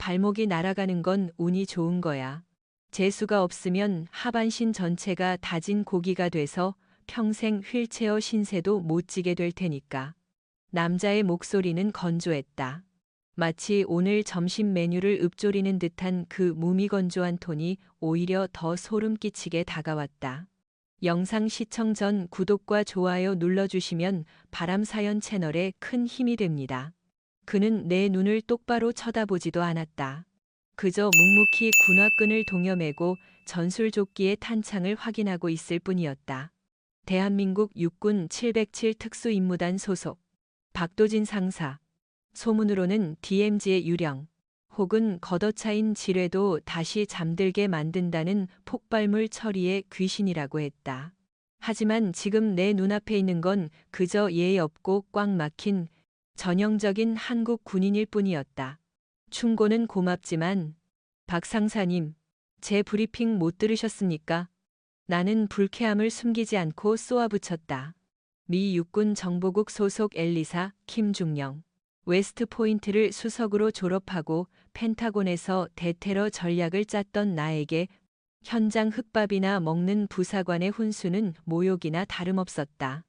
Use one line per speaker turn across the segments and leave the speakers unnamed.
발목이 날아가는 건 운이 좋은 거야. 재수가 없으면 하반신 전체가 다진 고기가 돼서 평생 휠체어 신세도 못 지게 될 테니까. 남자의 목소리는 건조했다. 마치 오늘 점심 메뉴를 읊조리는 듯한 그 무미건조한 톤이 오히려 더 소름 끼치게 다가왔다. 영상 시청 전 구독과 좋아요 눌러주시면 바람사연 채널에 큰 힘이 됩니다. 그는 내 눈을 똑바로 쳐다보지도 않았다. 그저 묵묵히 군화끈을 동여매고 전술조끼의 탄창을 확인하고 있을 뿐이었다. 대한민국 육군 707 특수임무단 소속 박도진 상사. 소문으로는 DMZ의 유령 혹은 걷어차인 지뢰도 다시 잠들게 만든다는 폭발물 처리의 귀신이라고 했다. 하지만 지금 내 눈앞에 있는 건 그저 예의 없고 꽉 막힌 전형적인 한국 군인일 뿐이었다. 충고는 고맙지만 박 상사님, 제 브리핑 못 들으셨습니까? 나는 불쾌함을 숨기지 않고 쏘아붙였다. 미 육군 정보국 소속 엘리사 김중령. 웨스트포인트를 수석으로 졸업하고 펜타곤에서 대테러 전략을 짰던 나에게 현장 흙밥이나 먹는 부사관의 훈수는 모욕이나 다름없었다.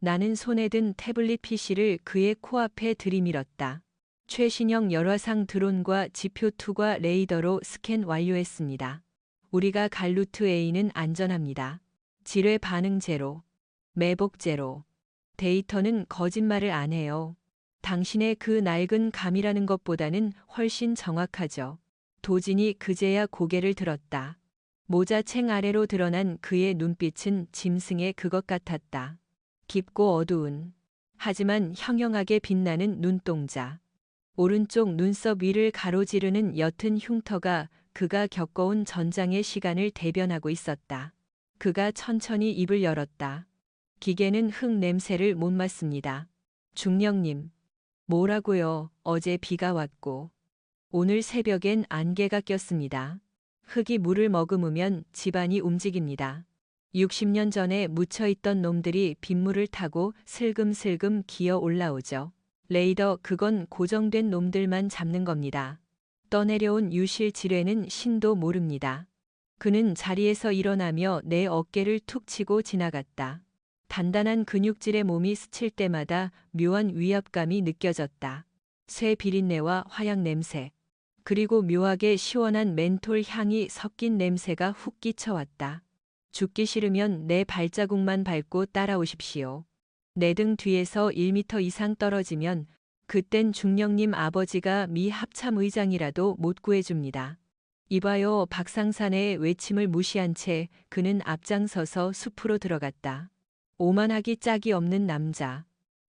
나는 손에 든 태블릿 PC를 그의 코앞에 들이밀었다. 최신형 열화상 드론과 지표 투과 레이더로 스캔 완료했습니다. 우리가 갈 루트 A는 안전합니다. 지뢰 반응 제로, 매복 제로. 데이터는 거짓말을 안 해요. 당신의 그 낡은 감이라는 것보다는 훨씬 정확하죠. 도진이 그제야 고개를 들었다. 모자챙 아래로 드러난 그의 눈빛은 짐승의 그것 같았다. 깊고 어두운, 하지만 형형하게 빛나는 눈동자. 오른쪽 눈썹 위를 가로지르는 옅은 흉터가 그가 겪어온 전장의 시간을 대변하고 있었다. 그가 천천히 입을 열었다. 기계는 흙 냄새를 못 맡습니다. 중령님. 뭐라고요? 어제 비가 왔고 오늘 새벽엔 안개가 꼈습니다. 흙이 물을 머금으면 집안이 움직입니다. 60년 전에 묻혀있던 놈들이 빗물을 타고 슬금슬금 기어 올라오죠. 레이더 그건 고정된 놈들만 잡는 겁니다. 떠내려온 유실 지뢰는 신도 모릅니다. 그는 자리에서 일어나며 내 어깨를 툭 치고 지나갔다. 단단한 근육질의 몸이 스칠 때마다 묘한 위압감이 느껴졌다. 쇠 비린내와 화약 냄새, 그리고 묘하게 시원한 멘톨 향이 섞인 냄새가 훅 끼쳐왔다. 죽기 싫으면 내 발자국만 밟고 따라오십시오. 내 등 뒤에서 1미터 이상 떨어지면 그땐 중령님 아버지가 미 합참의장이라도 못 구해줍니다. 이봐요. 박상산의 외침을 무시한 채 그는 앞장서서 숲으로 들어갔다. 오만하기 짝이 없는 남자.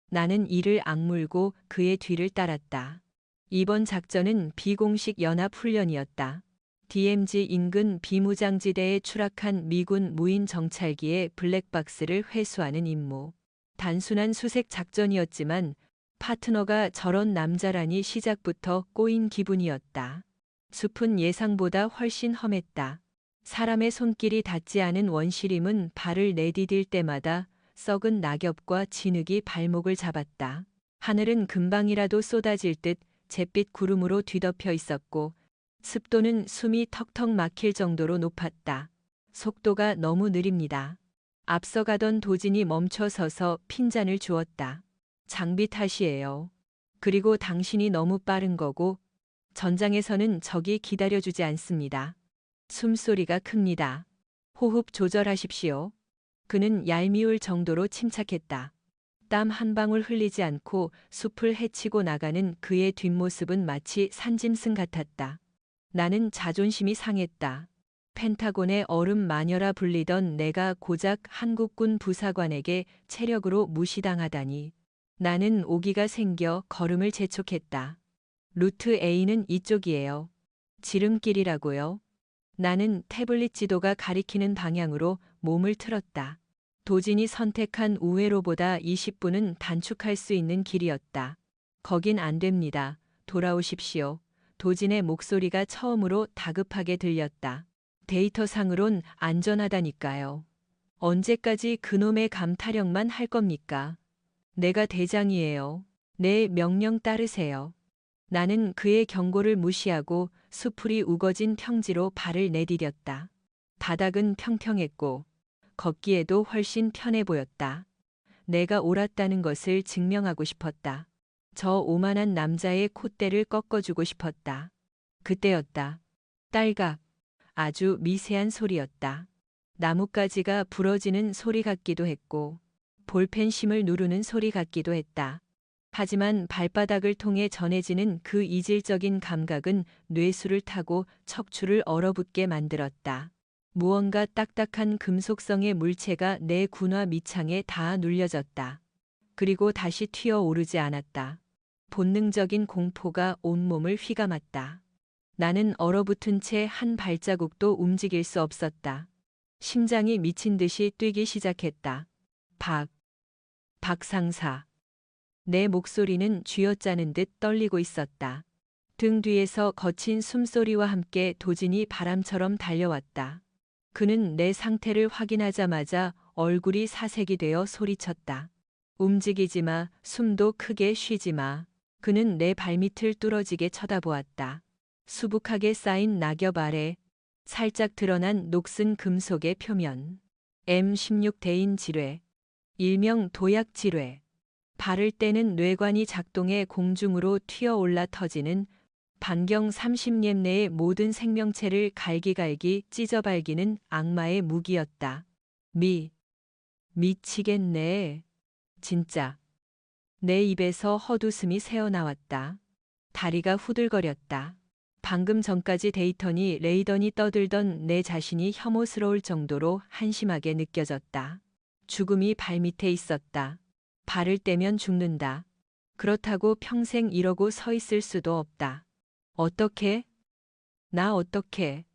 나는 이를 악물고 그의 뒤를 따랐다. 이번 작전은 비공식 연합 훈련이었다. DMZ 인근 비무장지대에 추락한 미군 무인 정찰기의 블랙박스를 회수하는 임무. 단순한 수색 작전이었지만 파트너가 저런 남자라니 시작부터 꼬인 기분이었다. 숲은 예상보다 훨씬 험했다. 사람의 손길이 닿지 않은 원시림은 발을 내디딜 때마다 썩은 낙엽과 진흙이 발목을 잡았다. 하늘은 금방이라도 쏟아질 듯 잿빛 구름으로 뒤덮여 있었고 습도는 숨이 턱턱 막힐 정도로 높았다. 속도가 너무 느립니다. 앞서가던 도진이 멈춰서서 핀잔을 주었다. 장비 탓이에요. 그리고 당신이 너무 빠른 거고 전장에서는 적이 기다려주지 않습니다. 숨소리가 큽니다. 호흡 조절하십시오. 그는 얄미울 정도로 침착했다. 땀 한 방울 흘리지 않고 숲을 헤치고 나가는 그의 뒷모습은 마치 산짐승 같았다. 나는 자존심이 상했다. 펜타곤의 얼음 마녀라 불리던 내가 고작 한국군 부사관에게 체력으로 무시당하다니. 나는 오기가 생겨 걸음을 재촉했다. 루트 A는 이쪽이에요. 지름길이라고요. 나는 태블릿 지도가 가리키는 방향으로 몸을 틀었다. 도진이 선택한 우회로보다 20분은 단축할 수 있는 길이었다. 거긴 안 됩니다. 돌아오십시오. 도진의 목소리가 처음으로 다급하게 들렸다. 데이터상으론 안전하다니까요. 언제까지 그놈의 감타령만 할 겁니까? 내가 대장이에요. 내 명령 따르세요. 나는 그의 경고를 무시하고 수풀이 우거진 평지로 발을 내디뎠다. 바닥은 평평했고 걷기에도 훨씬 편해 보였다. 내가 옳았다는 것을 증명하고 싶었다. 저 오만한 남자의 콧대를 꺾어주고 싶었다. 그때였다. 딸각. 아주 미세한 소리였다. 나뭇가지가 부러지는 소리 같기도 했고 볼펜심을 누르는 소리 같기도 했다. 하지만 발바닥을 통해 전해지는 그 이질적인 감각은 뇌수를 타고 척추를 얼어붙게 만들었다. 무언가 딱딱한 금속성의 물체가 내 군화 밑창에 닿아 눌려졌다. 그리고 다시 튀어오르지 않았다. 본능적인 공포가 온몸을 휘감았다. 나는 얼어붙은 채 한 발자국도 움직일 수 없었다. 심장이 미친 듯이 뛰기 시작했다. 박 상사. 내 목소리는 쥐어짜는 듯 떨리고 있었다. 등 뒤에서 거친 숨소리와 함께 도진이 바람처럼 달려왔다. 그는 내 상태를 확인하자마자 얼굴이 사색이 되어 소리쳤다. 움직이지 마, 숨도 크게 쉬지 마. 그는 내 발밑을 뚫어지게 쳐다보았다. 수북하게 쌓인 낙엽 아래 살짝 드러난 녹슨 금속의 표면. M16 대인 지뢰. 일명 도약 지뢰. 발을 떼는 뇌관이 작동해 공중으로 튀어올라 터지는 반경 30똠 내의 모든 생명체를 갈기갈기 찢어발기는 악마의 무기였다. 미치겠네. 진짜. 내 입에서 헛웃음이 새어나왔다. 다리가 후들거렸다. 방금 전까지 데이터니 레이더니 떠들던 내 자신이 혐오스러울 정도로 한심하게 느껴졌다. 죽음이 발밑에 있었다. 발을 떼면 죽는다. 그렇다고 평생 이러고 서 있을 수도 없다. 어떻게? 나 어떻게?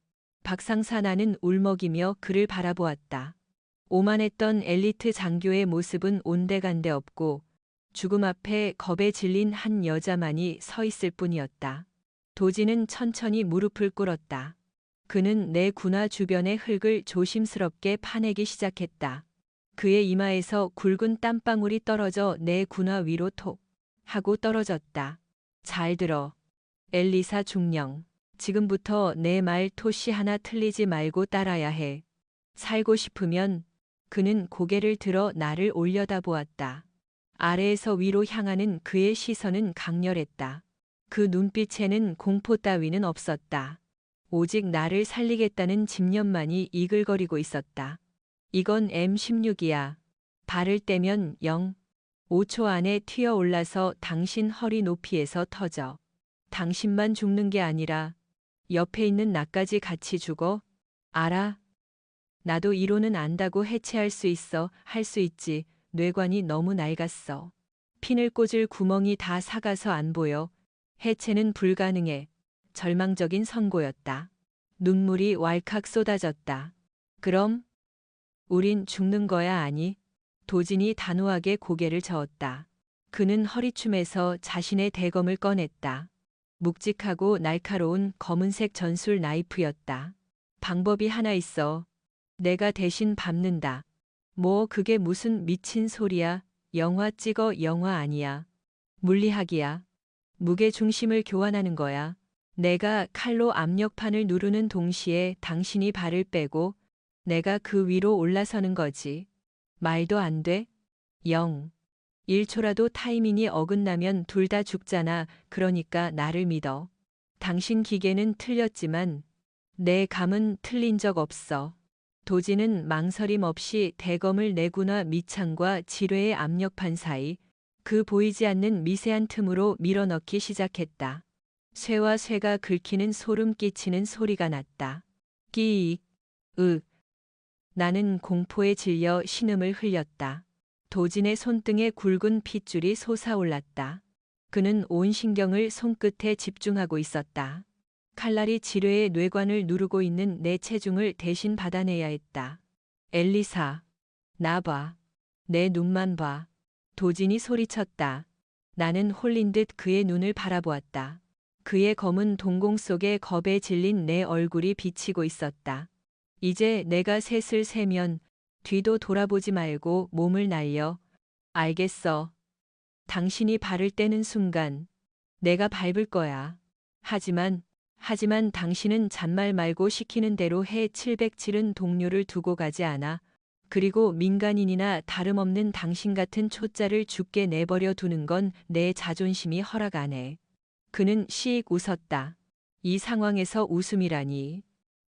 박상사. 나는 울먹이며 그를 바라보았다. 오만했던 엘리트 장교의 모습은 온데간데 없고 죽음 앞에 겁에 질린 한 여자만이 서 있을 뿐이었다. 도진은 천천히 무릎을 꿇었다. 그는 내 군화 주변의 흙을 조심스럽게 파내기 시작했다. 그의 이마에서 굵은 땀방울이 떨어져 내 군화 위로 톡 하고 떨어졌다. 잘 들어. 엘리사 중령. 지금부터 내 말 토시 하나 틀리지 말고 따라야 해. 살고 싶으면. 그는 고개를 들어 나를 올려다보았다. 아래에서 위로 향하는 그의 시선은 강렬했다. 그 눈빛에는 공포 따위는 없었다. 오직 나를 살리겠다는 집념만이 이글거리고 있었다. 이건 M16이야. 발을 떼면 5초 안에 튀어올라서 당신 허리 높이에서 터져. 당신만 죽는 게 아니라 옆에 있는 나까지 같이 죽어. 알아? 나도 이론은 안다고 해체할 수 있어. 할 수 있지. 뇌관이 너무 낡았어. 핀을 꽂을 구멍이 다 삭아서 안 보여. 해체는 불가능해. 절망적인 선고였다. 눈물이 왈칵 쏟아졌다. 그럼? 우린 죽는 거야. 아니? 도진이 단호하게 고개를 저었다. 그는 허리춤에서 자신의 대검을 꺼냈다. 묵직하고 날카로운 검은색 전술 나이프였다. 방법이 하나 있어. 내가 대신 밟는다. 뭐 그게 무슨 미친 소리야. 영화 찍어. 영화 아니야. 물리학이야. 무게 중심을 교환하는 거야. 내가 칼로 압력판을 누르는 동시에 당신이 발을 빼고 내가 그 위로 올라서는 거지. 말도 안 돼? 1초라도 타이밍이 어긋나면 둘 다 죽잖아. 그러니까 나를 믿어. 당신 기계는 틀렸지만 내 감은 틀린 적 없어. 도진은 망설임 없이 대검을 내 군화 밑창과 지뢰의 압력판 사이 그 보이지 않는 미세한 틈으로 밀어넣기 시작했다. 쇠와 쇠가 긁히는 소름 끼치는 소리가 났다. 끼익, 윽. 나는 공포에 질려 신음을 흘렸다. 도진의 손등에 굵은 핏줄이 솟아올랐다. 그는 온 신경을 손끝에 집중하고 있었다. 칼날이 지뢰의 뇌관을 누르고 있는 내 체중을 대신 받아내야 했다. 엘리사, 나 봐. 내 눈만 봐. 도진이 소리쳤다. 나는 홀린 듯 그의 눈을 바라보았다. 그의 검은 동공 속에 겁에 질린 내 얼굴이 비치고 있었다. 이제 내가 셋을 세면 뒤도 돌아보지 말고 몸을 날려. 알겠어. 당신이 발을 떼는 순간 내가 밟을 거야. 하지만 당신은 잔말 말고 시키는 대로 해. 707은 동료를 두고 가지 않아. 그리고 민간인이나 다름없는 당신 같은 초짜를 죽게 내버려 두는 건 내 자존심이 허락 안 해. 그는 씩 웃었다. 이 상황에서 웃음이라니.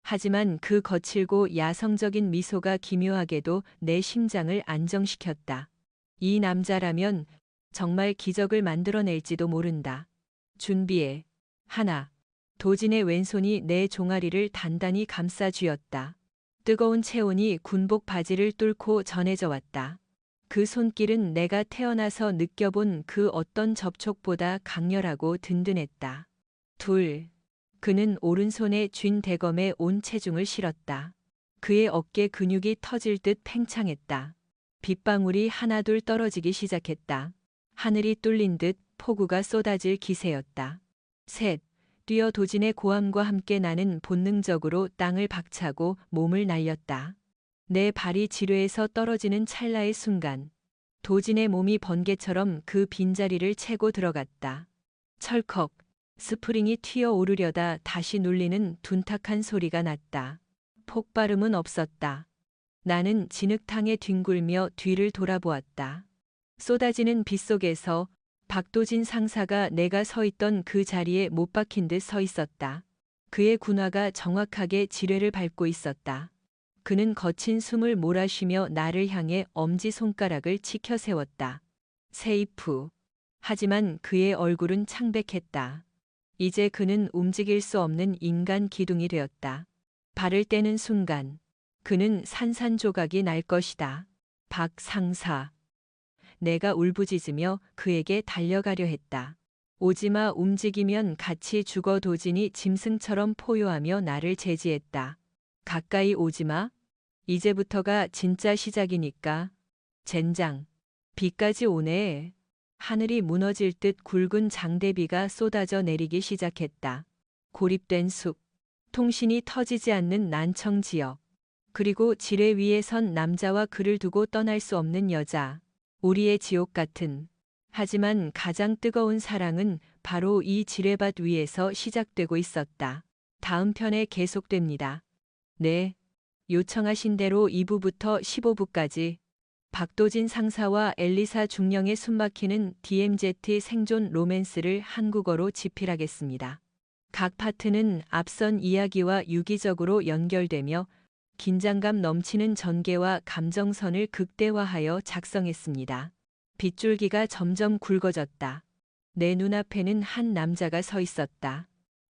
하지만 그 거칠고 야성적인 미소가 기묘하게도 내 심장을 안정시켰다. 이 남자라면 정말 기적을 만들어낼지도 모른다. 준비해. 하나. 도진의 왼손이 내 종아리를 단단히 감싸 쥐었다. 뜨거운 체온이 군복 바지를 뚫고 전해져 왔다. 그 손길은 내가 태어나서 느껴본 그 어떤 접촉보다 강렬하고 든든했다. 둘. 그는 오른손에 쥔 대검에 온 체중을 실었다. 그의 어깨 근육이 터질 듯 팽창했다. 빗방울이 하나둘 떨어지기 시작했다. 하늘이 뚫린 듯 폭우가 쏟아질 기세였다. 셋. 뛰어 도진의 고함과 함께 나는 본능적으로 땅을 박차고 몸을 날렸다. 내 발이 지뢰에서 떨어지는 찰나의 순간 도진의 몸이 번개처럼 그 빈자리를 채고 들어갔다. 철컥 스프링이 튀어오르려다 다시 눌리는 둔탁한 소리가 났다. 폭발음은 없었다. 나는 진흙탕에 뒹굴며 뒤를 돌아보았다. 쏟아지는 빗속에서 박도진 상사가 내가 서 있던 그 자리에 못 박힌 듯 서 있었다. 그의 군화가 정확하게 지뢰를 밟고 있었다. 그는 거친 숨을 몰아쉬며 나를 향해 엄지손가락을 치켜 세웠다. 세이프. 하지만 그의 얼굴은 창백했다. 이제 그는 움직일 수 없는 인간 기둥이 되었다. 발을 떼는 순간 그는 산산조각이 날 것이다. 박 상사. 내가 울부짖으며 그에게 달려가려 했다. 오지마. 움직이면 같이 죽어. 도진이 짐승처럼 포효하며 나를 제지했다. 가까이 오지마. 이제부터가 진짜 시작이니까. 젠장. 비까지 오네. 하늘이 무너질 듯 굵은 장대비가 쏟아져 내리기 시작했다. 고립된 숲. 통신이 터지지 않는 난청 지역. 그리고 지뢰 위에 선 남자와 그를 두고 떠날 수 없는 여자. 우리의 지옥 같은. 하지만 가장 뜨거운 사랑은 바로 이 지뢰밭 위에서 시작되고 있었다. 다음 편에 계속됩니다. 네. 요청하신 대로 2부부터 15부까지 박도진 상사와 엘리사 중령의 숨막히는 DMZ 생존 로맨스를 한국어로 집필하겠습니다. 각 파트는 앞선 이야기와 유기적으로 연결되며 긴장감 넘치는 전개와 감정선을 극대화하여 작성했습니다. 빗줄기가 점점 굵어졌다. 내 눈앞에는 한 남자가 서 있었다.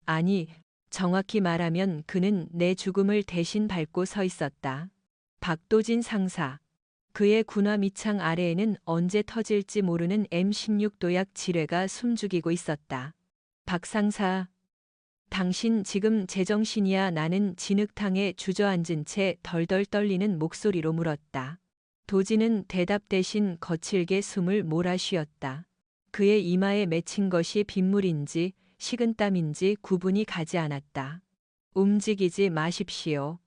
아니, 정확히 말하면 그는 내 죽음을 대신 밟고 서 있었다. 박도진 상사. 그의 군화 밑창 아래에는 언제 터질지 모르는 M16 도약 지뢰가 숨죽이고 있었다. 박 상사. 당신 지금 제정신이야? 나는 진흙탕에 주저앉은 채 덜덜 떨리는 목소리로 물었다. 도진은 대답 대신 거칠게 숨을 몰아쉬었다. 그의 이마에 맺힌 것이 빗물인지 식은땀인지 구분이 가지 않았다. 움직이지 마십시오.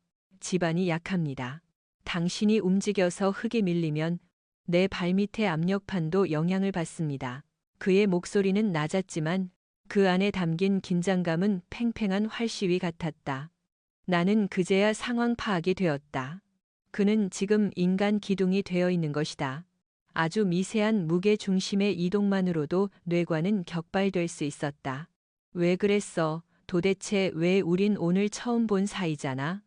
집안이 약합니다. 당신이 움직여서 흙이 밀리면 내 발밑의 압력판도 영향을 받습니다. 그의 목소리는 낮았지만 그 안에 담긴 긴장감은 팽팽한 활시위 같았다. 나는 그제야 상황 파악이 되었다. 그는 지금 인간 기둥이 되어 있는 것이다. 아주 미세한 무게 중심의 이동만으로도 뇌관은 격발될 수 있었다. 왜 그랬어? 도대체 왜? 우린 오늘 처음 본 사이잖아.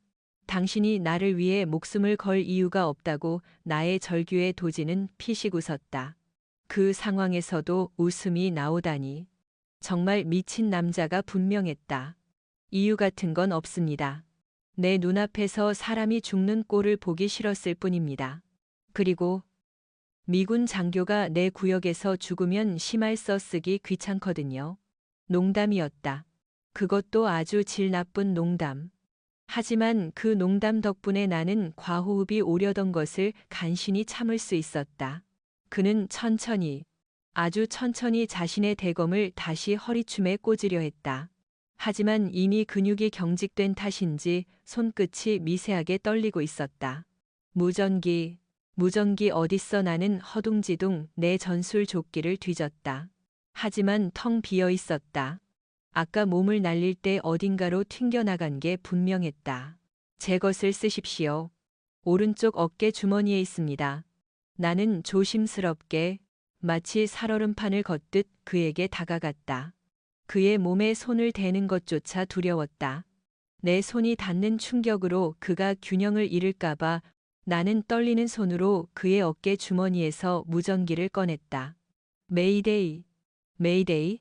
당신이 나를 위해 목숨을 걸 이유가 없다고. 나의 절규에 도지는 피식 웃었다. 그 상황에서도 웃음이 나오다니. 정말 미친 남자가 분명했다. 이유 같은 건 없습니다. 내 눈앞에서 사람이 죽는 꼴을 보기 싫었을 뿐입니다. 그리고 미군 장교가 내 구역에서 죽으면 심할 써쓰기 귀찮거든요. 농담이었다. 그것도 아주 질 나쁜 농담. 하지만 그 농담 덕분에 나는 과호흡이 오려던 것을 간신히 참을 수 있었다. 그는 천천히, 아주 천천히 자신의 대검을 다시 허리춤에 꽂으려 했다. 하지만 이미 근육이 경직된 탓인지 손끝이 미세하게 떨리고 있었다. 무전기 어딨어? 나는 허둥지둥 내 전술 조끼를 뒤졌다. 하지만 텅 비어 있었다. 아까 몸을 날릴 때 어딘가로 튕겨나간 게 분명했다. 제 것을 쓰십시오. 오른쪽 어깨 주머니에 있습니다. 나는 조심스럽게 마치 살얼음판을 걷듯 그에게 다가갔다. 그의 몸에 손을 대는 것조차 두려웠다. 내 손이 닿는 충격으로 그가 균형을 잃을까봐 나는 떨리는 손으로 그의 어깨 주머니에서 무전기를 꺼냈다. 메이데이, 메이데이.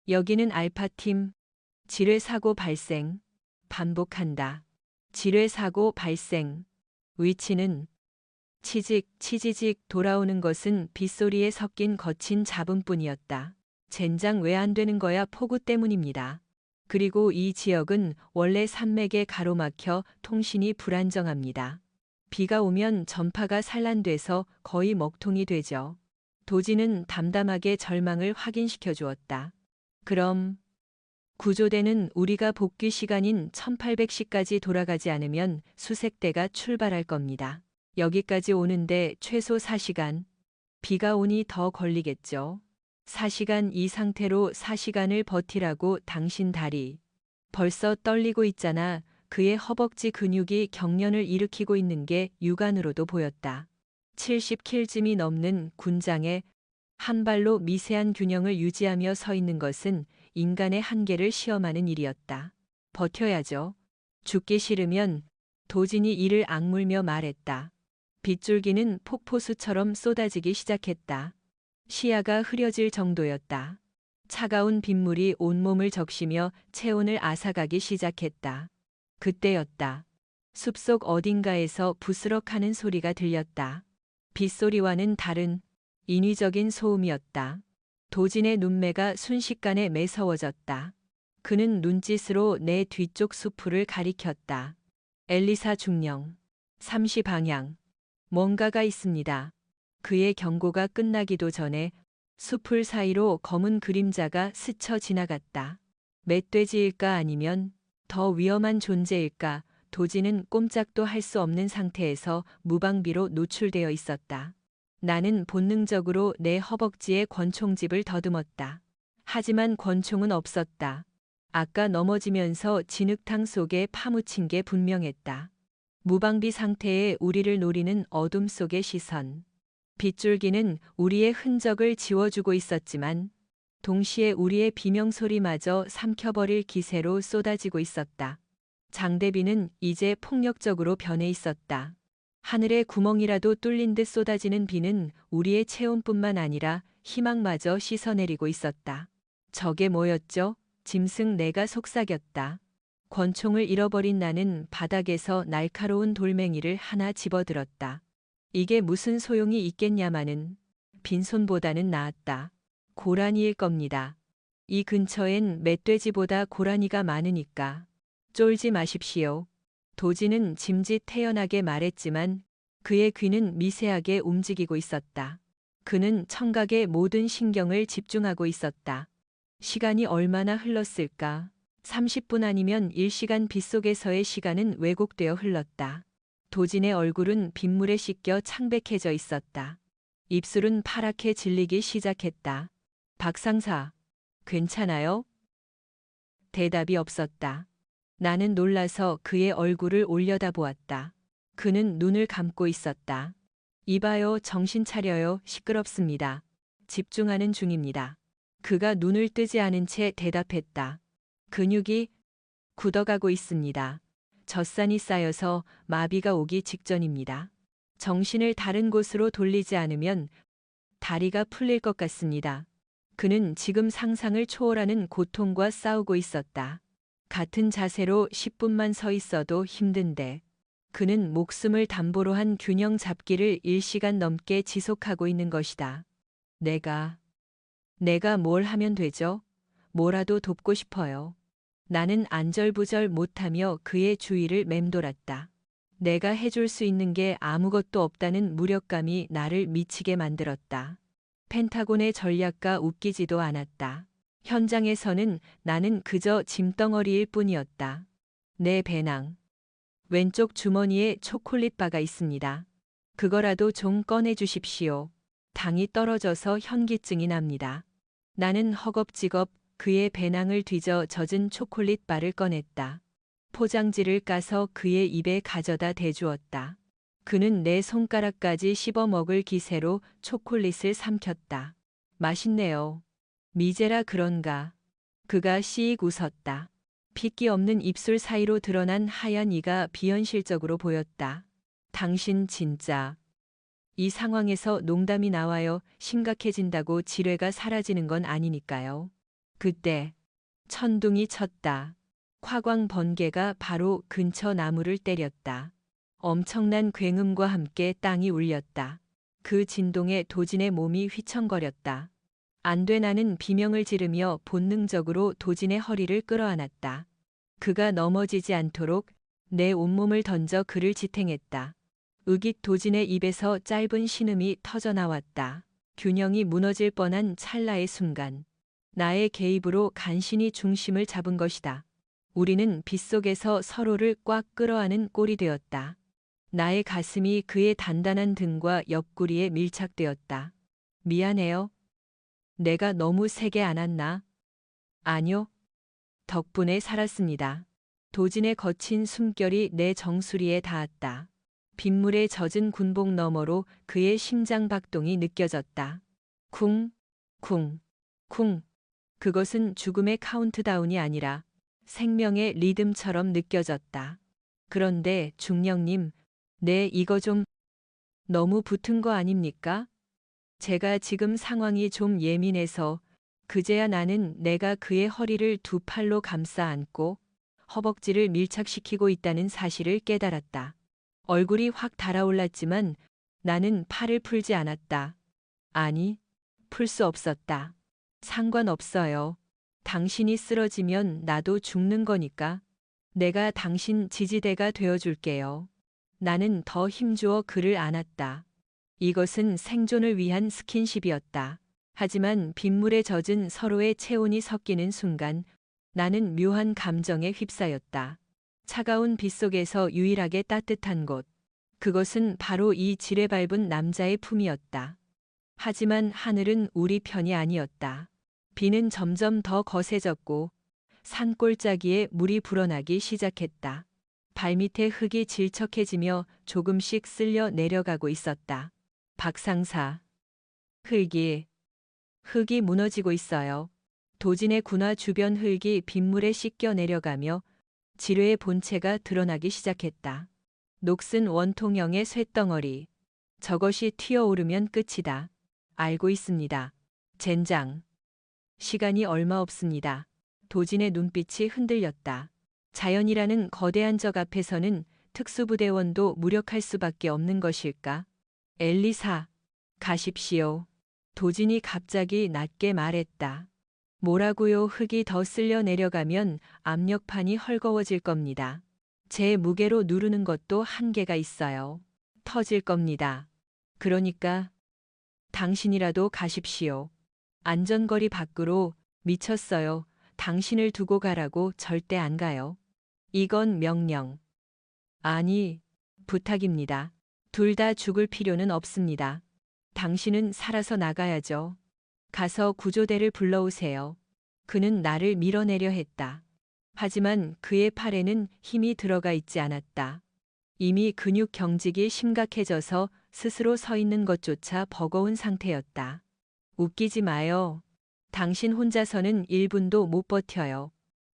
여기는 알파팀. 지뢰 사고 발생. 반복한다. 지뢰 사고 발생. 위치는 치지직 돌아오는 것은 빗소리에 섞인 거친 잡음뿐이었다. 젠장 왜 안 되는 거야 폭우 때문입니다. 그리고 이 지역은 원래 산맥에 가로막혀 통신이 불안정합니다. 비가 오면 전파가 산란돼서 거의 먹통이 되죠. 도지는 담담하게 절망을 확인시켜 주었다. 그럼 구조대는 우리가 복귀 시간인 1800시까지 돌아가지 않으면 수색대가 출발할 겁니다. 여기까지 오는데 최소 4시간. 비가 오니 더 걸리겠죠. 4시간 이 상태로 4시간을 버티라고 당신 다리. 벌써 떨리고 있잖아. 그의 허벅지 근육이 경련을 일으키고 있는 게 육안으로도 보였다. 70kg쯤이 넘는 군장에 한 발로 미세한 균형을 유지하며 서 있는 것은 인간의 한계를 시험하는 일이었다. 버텨야죠. 죽기 싫으면. 도진이 이를 악물며 말했다. 빗줄기는 폭포수처럼 쏟아지기 시작했다. 시야가 흐려질 정도였다. 차가운 빗물이 온몸을 적시며 체온을 앗아가기 시작했다. 그때였다. 숲속 어딘가에서 부스럭하는 소리가 들렸다. 빗소리와는 다른 인위적인 소음이었다. 도진의 눈매가 순식간에 매서워졌다. 그는 눈짓으로 내 뒤쪽 수풀을 가리켰다. 엘리사 중령. 30방향. 뭔가가 있습니다. 그의 경고가 끝나기도 전에 수풀 사이로 검은 그림자가 스쳐 지나갔다. 멧돼지일까 아니면 더 위험한 존재일까? 도지는 꼼짝도 할 수 없는 상태에서 무방비로 노출되어 있었다. 나는 본능적으로 내 허벅지에 권총집을 더듬었다. 하지만 권총은 없었다. 아까 넘어지면서 진흙탕 속에 파묻힌 게 분명했다. 무방비 상태의 우리를 노리는 어둠 속의 시선. 빗줄기는 우리의 흔적을 지워주고 있었지만 동시에 우리의 비명소리마저 삼켜버릴 기세로 쏟아지고 있었다. 장대비는 이제 폭력적으로 변해 있었다. 하늘에 구멍이라도 뚫린 듯 쏟아지는 비는 우리의 체온뿐만 아니라 희망마저 씻어내리고 있었다. 저게 뭐였죠? 짐승. 내가 속삭였다. 권총을 잃어버린 나는 바닥에서 날카로운 돌멩이를 하나 집어들었다. 이게 무슨 소용이 있겠냐마는. 빈손보다는 나았다. 고라니일 겁니다. 이 근처엔 멧돼지보다 고라니가 많으니까. 쫄지 마십시오. 도지는 짐짓 태연하게 말했지만 그의 귀는 미세하게 움직이고 있었다. 그는 청각의 모든 신경을 집중하고 있었다. 시간이 얼마나 흘렀을까? 30분 아니면 1시간. 빗속에서의 시간은 왜곡되어 흘렀다. 도진의 얼굴은 빗물에 씻겨 창백해져 있었다. 입술은 파랗게 질리기 시작했다. 박상사, 괜찮아요? 대답이 없었다. 나는 놀라서 그의 얼굴을 올려다보았다. 그는 눈을 감고 있었다. 이봐요, 정신 차려요. 시끄럽습니다. 집중하는 중입니다. 그가 눈을 뜨지 않은 채 대답했다. 근육이 굳어가고 있습니다. 젖산이 쌓여서 마비가 오기 직전입니다. 정신을 다른 곳으로 돌리지 않으면 다리가 풀릴 것 같습니다. 그는 지금 상상을 초월하는 고통과 싸우고 있었다. 같은 자세로 10분만 서 있어도 힘든데 그는 목숨을 담보로 한 균형 잡기를 1시간 넘게 지속하고 있는 것이다. 내가 뭘 하면 되죠? 뭐라도 돕고 싶어요. 나는 안절부절 못하며 그의 주위를 맴돌았다. 내가 해줄 수 있는 게 아무것도 없다는 무력감이 나를 미치게 만들었다. 펜타곤의 전략가 웃기지도 않았다. 현장에서는 나는 그저 짐덩어리일 뿐이었다. 내 배낭. 왼쪽 주머니에 초콜릿 바가 있습니다. 그거라도 좀 꺼내 주십시오. 당이 떨어져서 현기증이 납니다. 나는 허겁지겁 그의 배낭을 뒤져 젖은 초콜릿 바를 꺼냈다. 포장지를 까서 그의 입에 가져다 대주었다. 그는 내 손가락까지 씹어 먹을 기세로 초콜릿을 삼켰다. 맛있네요. 미제라 그런가. 그가 씩 웃었다. 핏기 없는 입술 사이로 드러난 하얀 이가 비현실적으로 보였다. 당신 진짜. 이 상황에서 농담이 나와요. 심각해진다고 지뢰가 사라지는 건 아니니까요. 그때 천둥이 쳤다. 화광 번개가 바로 근처 나무를 때렸다. 엄청난 굉음과 함께 땅이 울렸다. 그 진동에 도진의 몸이 휘청거렸다. 안 돼. 나는 비명을 지르며 본능적으로 도진의 허리를 끌어안았다. 그가 넘어지지 않도록 내 온몸을 던져 그를 지탱했다. 의깃 도진의 입에서 짧은 신음이 터져나왔다. 균형이 무너질 뻔한 찰나의 순간. 나의 개입으로 간신히 중심을 잡은 것이다. 우리는 빗속에서 서로를 꽉 끌어안은 꼴이 되었다. 나의 가슴이 그의 단단한 등과 옆구리에 밀착되었다. 미안해요. 내가 너무 세게 안았나? 아니요. 덕분에 살았습니다. 도진의 거친 숨결이 내 정수리에 닿았다. 빗물에 젖은 군복 너머로 그의 심장 박동이 느껴졌다. 쿵, 쿵, 쿵. 그것은 죽음의 카운트다운이 아니라 생명의 리듬처럼 느껴졌다. 그런데 중령님, 이거 좀 너무 붙은 거 아닙니까? 제가 지금 상황이 좀 예민해서 그제야 나는 내가 그의 허리를 두 팔로 감싸 안고 허벅지를 밀착시키고 있다는 사실을 깨달았다. 얼굴이 확 달아올랐지만 나는 팔을 풀지 않았다. 아니, 풀 수 없었다. 상관없어요. 당신이 쓰러지면 나도 죽는 거니까. 내가 당신 지지대가 되어줄게요. 나는 더 힘주어 그를 안았다. 이것은 생존을 위한 스킨십이었다. 하지만 빗물에 젖은 서로의 체온이 섞이는 순간 나는 묘한 감정에 휩싸였다. 차가운 빗속에서 유일하게 따뜻한 곳. 그것은 바로 이 지뢰 밟은 남자의 품이었다. 하지만 하늘은 우리 편이 아니었다. 비는 점점 더 거세졌고 산골짜기에 물이 불어나기 시작했다. 발밑에 흙이 질척해지며 조금씩 쓸려 내려가고 있었다. 박상사. 흙이 무너지고 있어요. 도진의 군화 주변 흙이 빗물에 씻겨 내려가며 지뢰의 본체가 드러나기 시작했다. 녹슨 원통형의 쇳덩어리. 저것이 튀어오르면 끝이다. 알고 있습니다. 젠장. 시간이 얼마 없습니다. 도진의 눈빛이 흔들렸다. 자연이라는 거대한 적 앞에서는 특수부대원도 무력할 수밖에 없는 것일까? 엘리사, 가십시오. 도진이 갑자기 낮게 말했다. 뭐라고요? 흙이 더 쓸려 내려가면 압력판이 헐거워질 겁니다. 제 무게로 누르는 것도 한계가 있어요. 터질 겁니다. 그러니까 당신이라도 가십시오. 안전거리 밖으로. 미쳤어요. 당신을 두고 가라고. 절대 안 가요. 이건 명령. 아니, 부탁입니다. 둘 다 죽을 필요는 없습니다. 당신은 살아서 나가야죠. 가서 구조대를 불러오세요. 그는 나를 밀어내려 했다. 하지만 그의 팔에는 힘이 들어가 있지 않았다. 이미 근육 경직이 심각해져서 스스로 서 있는 것조차 버거운 상태였다. 웃기지 마요. 당신 혼자서는 1분도 못 버텨요.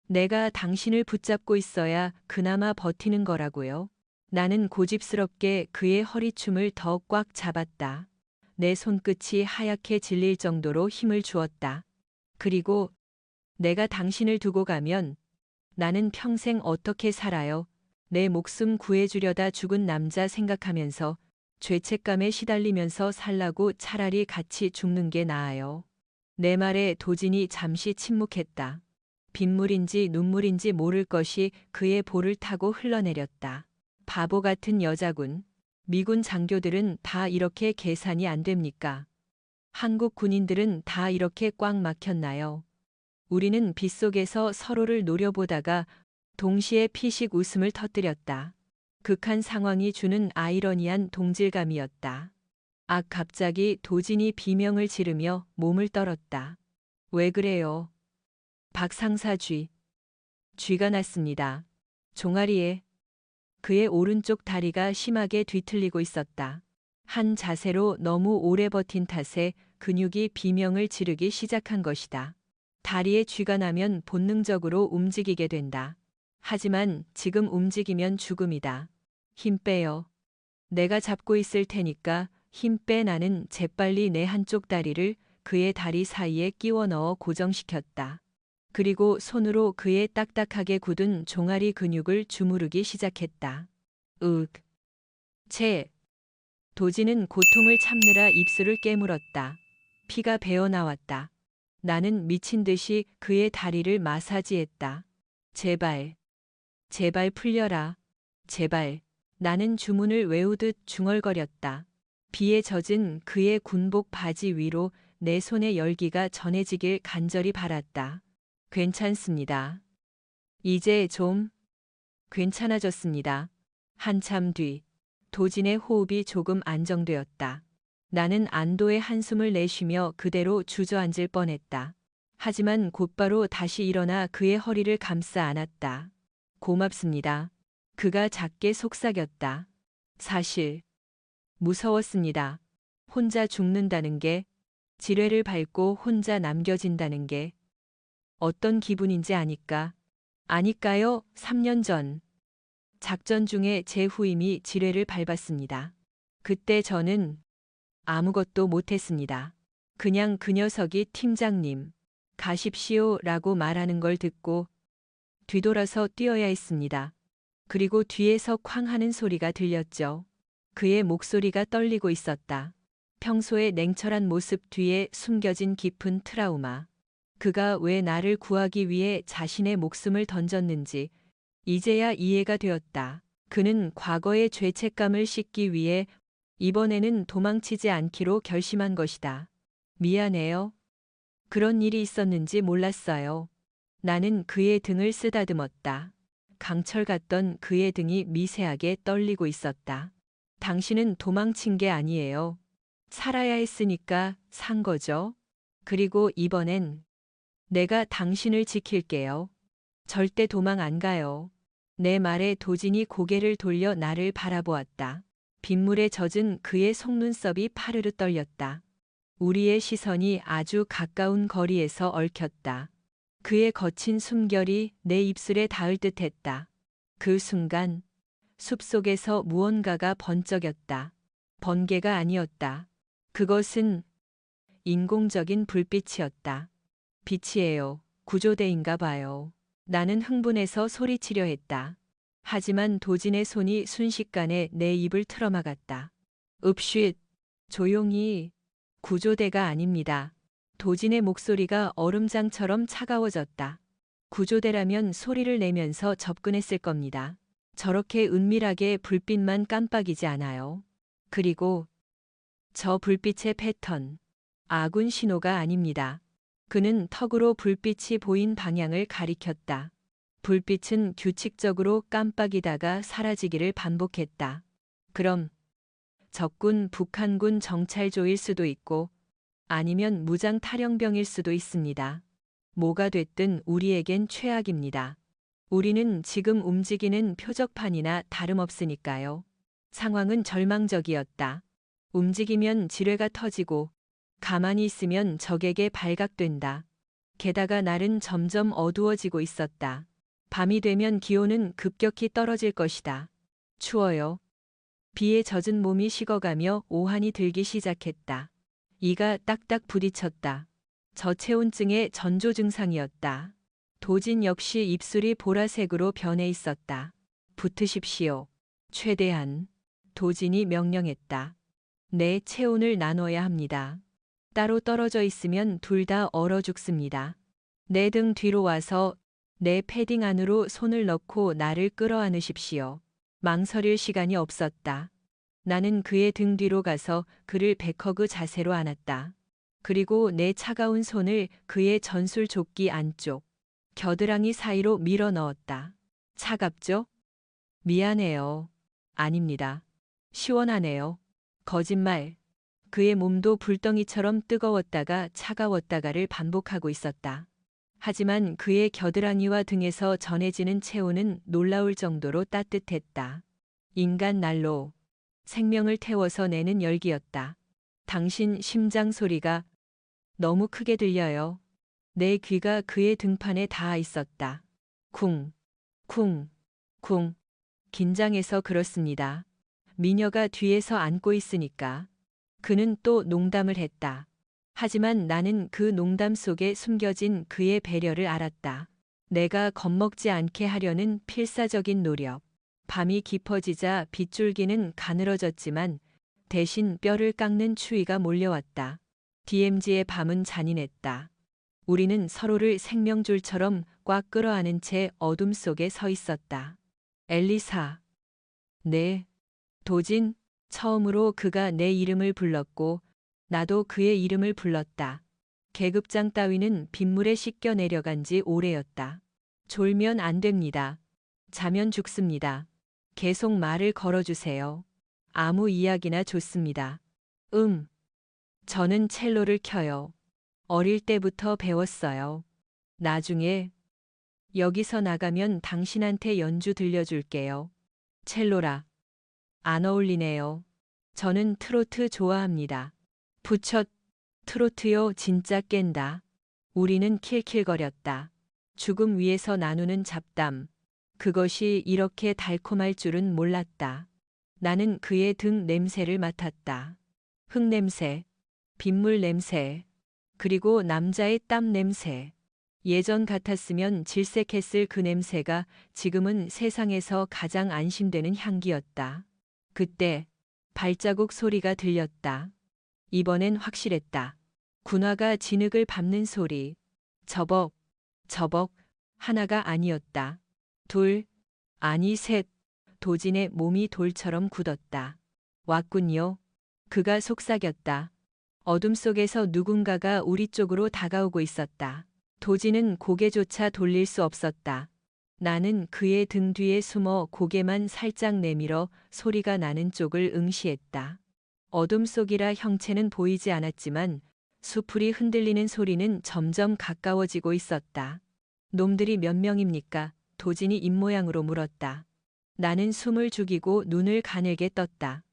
내가 당신을 붙잡고 있어야 그나마 버티는 거라고요. 나는 고집스럽게 그의 허리춤을 더 꽉 잡았다. 내 손끝이 하얗게 질릴 정도로 힘을 주었다. 그리고 내가 당신을 두고 가면 나는 평생 어떻게 살아요? 내 목숨 구해주려다 죽은 남자 생각하면서 죄책감에 시달리면서 살라고 차라리 같이 죽는 게 나아요. 내 말에 도진이 잠시 침묵했다. 빗물인지 눈물인지 모를 것이 그의 볼을 타고 흘러내렸다. 바보 같은 여자군. 미군 장교들은 다 이렇게 계산이 안 됩니까? 한국 군인들은 다 이렇게 꽉 막혔나요? 우리는 빗속에서 서로를 노려보다가 동시에 피식 웃음을 터뜨렸다. 극한 상황이 주는 아이러니한 동질감이었다. 갑자기 도진이 비명을 지르며 몸을 떨었다. 왜 그래요? 박 상사 쥐가 났습니다. 종아리에 그의 오른쪽 다리가 심하게 뒤틀리고 있었다. 한 자세로 너무 오래 버틴 탓에 근육이 비명을 지르기 시작한 것이다. 다리에 쥐가 나면 본능적으로 움직이게 된다. 하지만 지금 움직이면 죽음이다. 힘 빼요. 내가 잡고 있을 테니까 힘 빼. 나는 재빨리 내 한쪽 다리를 그의 다리 사이에 끼워 넣어 고정시켰다. 그리고 손으로 그의 딱딱하게 굳은 종아리 근육을 주무르기 시작했다. 으윽. 도지는 고통을 참느라 입술을 깨물었다. 피가 배어 나왔다. 나는 미친 듯이 그의 다리를 마사지했다. 제발, 제발 풀려라. 제발. 나는 주문을 외우듯 중얼거렸다. 비에 젖은 그의 군복 바지 위로 내 손의 열기가 전해지길 간절히 바랐다. 괜찮습니다. 이제 좀 괜찮아졌습니다. 한참 뒤 도진의 호흡이 조금 안정되었다. 나는 안도의 한숨을 내쉬며 그대로 주저앉을 뻔했다. 하지만 곧바로 다시 일어나 그의 허리를 감싸 안았다. 고맙습니다. 그가 작게 속삭였다. 사실 무서웠습니다. 혼자 죽는다는 게, 지뢰를 밟고 혼자 남겨진다는 게 어떤 기분인지 아니까요? 3년 전 작전 중에 제 후임이 지뢰를 밟았습니다. 그때 저는 아무것도 못했습니다. 그냥 그 녀석이 팀장님, 가십시오 라고 말하는 걸 듣고 뒤돌아서 뛰어야 했습니다. 그리고 뒤에서 쾅 하는 소리가 들렸죠. 그의 목소리가 떨리고 있었다. 평소의 냉철한 모습 뒤에 숨겨진 깊은 트라우마. 그가 왜 나를 구하기 위해 자신의 목숨을 던졌는지 이제야 이해가 되었다. 그는 과거의 죄책감을 씻기 위해 이번에는 도망치지 않기로 결심한 것이다. 미안해요. 그런 일이 있었는지 몰랐어요. 나는 그의 등을 쓰다듬었다. 강철 같던 그의 등이 미세하게 떨리고 있었다. 당신은 도망친 게 아니에요. 살아야 했으니까 산 거죠. 그리고 이번엔 내가 당신을 지킬게요. 절대 도망 안 가요. 내 말에 도진이 고개를 돌려 나를 바라보았다. 빗물에 젖은 그의 속눈썹이 파르르 떨렸다. 우리의 시선이 아주 가까운 거리에서 얽혔다. 그의 거친 숨결이 내 입술에 닿을 듯했다. 그 순간 숲속에서 무언가가 번쩍였다. 번개가 아니었다. 그것은 인공적인 불빛이었다. 빛이에요. 구조대인가 봐요. 나는 흥분해서 소리치려 했다. 하지만 도진의 손이 순식간에 내 입을 틀어막았다. 읍쉿. 조용히. 구조대가 아닙니다. 도진의 목소리가 얼음장처럼 차가워졌다. 구조대라면 소리를 내면서 접근했을 겁니다. 저렇게 은밀하게 불빛만 깜빡이지 않아요. 그리고 저 불빛의 패턴. 아군 신호가 아닙니다. 그는 턱으로 불빛이 보인 방향을 가리켰다. 불빛은 규칙적으로 깜빡이다가 사라지기를 반복했다. 그럼 적군 북한군 정찰조일 수도 있고 아니면 무장 탈영병일 수도 있습니다. 뭐가 됐든 우리에겐 최악입니다. 우리는 지금 움직이는 표적판이나 다름없으니까요. 상황은 절망적이었다. 움직이면 지뢰가 터지고 가만히 있으면 적에게 발각된다. 게다가 날은 점점 어두워지고 있었다. 밤이 되면 기온은 급격히 떨어질 것이다. 추워요. 비에 젖은 몸이 식어가며 오한이 들기 시작했다. 이가 딱딱 부딪혔다. 저체온증의 전조 증상이었다. 도진 역시 입술이 보라색으로 변해 있었다. 붙으십시오. 최대한. 도진이 명령했다. 내 체온을 나눠야 합니다. 따로 떨어져 있으면 둘 다 얼어 죽습니다. 내 등 뒤로 와서 내 패딩 안으로 손을 넣고 나를 끌어안으십시오. 망설일 시간이 없었다. 나는 그의 등 뒤로 가서 그를 백허그 자세로 안았다. 그리고 내 차가운 손을 그의 전술 조끼 안쪽, 겨드랑이 사이로 밀어 넣었다. 차갑죠? 미안해요. 아닙니다. 시원하네요. 거짓말. 그의 몸도 불덩이처럼 뜨거웠다가 차가웠다가를 반복하고 있었다. 하지만 그의 겨드랑이와 등에서 전해지는 체온은 놀라울 정도로 따뜻했다. 인간 난로. 생명을 태워서 내는 열기였다. 당신 심장 소리가 너무 크게 들려요. 내 귀가 그의 등판에 닿아 있었다. 쿵, 쿵, 쿵. 긴장해서 그렇습니다. 미녀가 뒤에서 안고 있으니까. 그는 또 농담을 했다. 하지만 나는 그 농담 속에 숨겨진 그의 배려를 알았다. 내가 겁먹지 않게 하려는 필사적인 노력. 밤이 깊어지자 빗줄기는 가늘어졌지만 대신 뼈를 깎는 추위가 몰려왔다. DMZ의 밤은 잔인했다. 우리는 서로를 생명줄처럼 꽉 끌어안은 채 어둠 속에 서 있었다. 엘리사. 네. 도진. 처음으로 그가 내 이름을 불렀고 나도 그의 이름을 불렀다. 계급장 따위는 빗물에 씻겨 내려간 지 오래였다. 졸면 안 됩니다. 자면 죽습니다. 계속 말을 걸어주세요. 아무 이야기나 좋습니다. 저는 첼로를 켜요. 어릴 때부터 배웠어요. 나중에 여기서 나가면 당신한테 연주 들려줄게요. 첼로라. 안 어울리네요. 저는 트로트 좋아합니다. 부첫. 트로트요 진짜 깬다. 우리는 킬킬거렸다. 죽음 위에서 나누는 잡담. 그것이 이렇게 달콤할 줄은 몰랐다. 나는 그의 등 냄새를 맡았다. 흙냄새, 빗물 냄새, 그리고 남자의 땀 냄새. 예전 같았으면 질색했을 그 냄새가 지금은 세상에서 가장 안심되는 향기였다. 그때 발자국 소리가 들렸다. 이번엔 확실했다. 군화가 진흙을 밟는 소리. 저벅, 저벅, 하나가 아니었다. 둘, 아니 셋. 도진의 몸이 돌처럼 굳었다. 왔군요. 그가 속삭였다. 어둠 속에서 누군가가 우리 쪽으로 다가오고 있었다. 도진은 고개조차 돌릴 수 없었다. 나는 그의 등 뒤에 숨어 고개만 살짝 내밀어 소리가 나는 쪽을 응시했다. 어둠 속이라 형체는 보이지 않았지만 수풀이 흔들리는 소리는 점점 가까워지고 있었다. 놈들이 몇 명입니까? 도진이 입모양으로 물었다. 나는 숨을 죽이고 눈을 가늘게 떴다.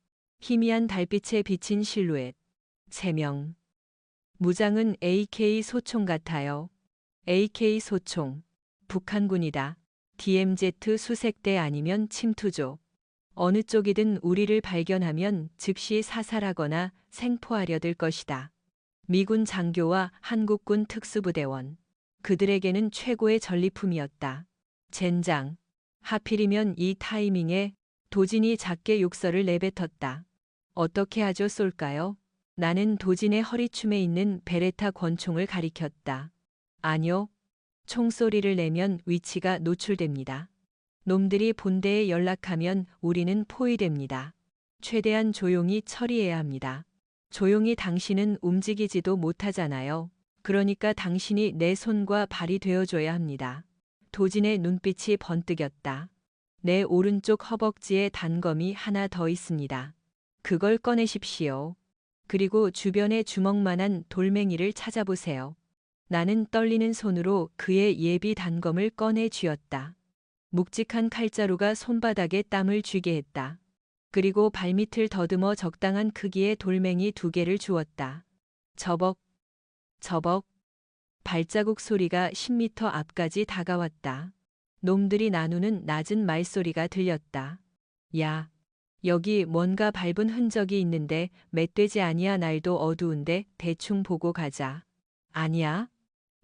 희미한 달빛에 비친 실루엣. 3명. 무장은 AK 소총 같아요. AK 소총. 북한군이다. DMZ 수색대 아니면 침투조. 어느 쪽이든 우리를 발견하면 즉시 사살하거나 생포하려 들 것이다. 미군 장교와 한국군 특수부대원. 그들에게는 최고의 전리품이었다. 젠장. 하필이면 이 타이밍에 도진이 작게 욕설을 내뱉었다. 어떻게 하죠 쏠까요? 나는 도진의 허리춤에 있는 베레타 권총을 가리켰다. 아니요. 총소리를 내면 위치가 노출됩니다. 놈들이 본대에 연락하면 우리는 포위됩니다. 최대한 조용히 처리해야 합니다. 조용히 당신은 움직이지도 못하잖아요. 그러니까 당신이 내 손과 발이 되어줘야 합니다. 도진의 눈빛이 번뜩였다. 내 오른쪽 허벅지에 단검이 하나 더 있습니다. 그걸 꺼내십시오. 그리고 주변에 주먹만한 돌멩이를 찾아보세요. 나는 떨리는 손으로 그의 예비 단검을 꺼내 쥐었다. 묵직한 칼자루가 손바닥에 땀을 쥐게 했다. 그리고 발밑을 더듬어 적당한 크기의 돌멩이 2개를 주었다. 저벅, 저벅. 발자국 소리가 10m 앞까지 다가왔다. 놈들이 나누는 낮은 말소리가 들렸다. 야, 여기 뭔가 밟은 흔적이 있는데 멧돼지 아니야. 날도 어두운데 대충 보고 가자. 아니야.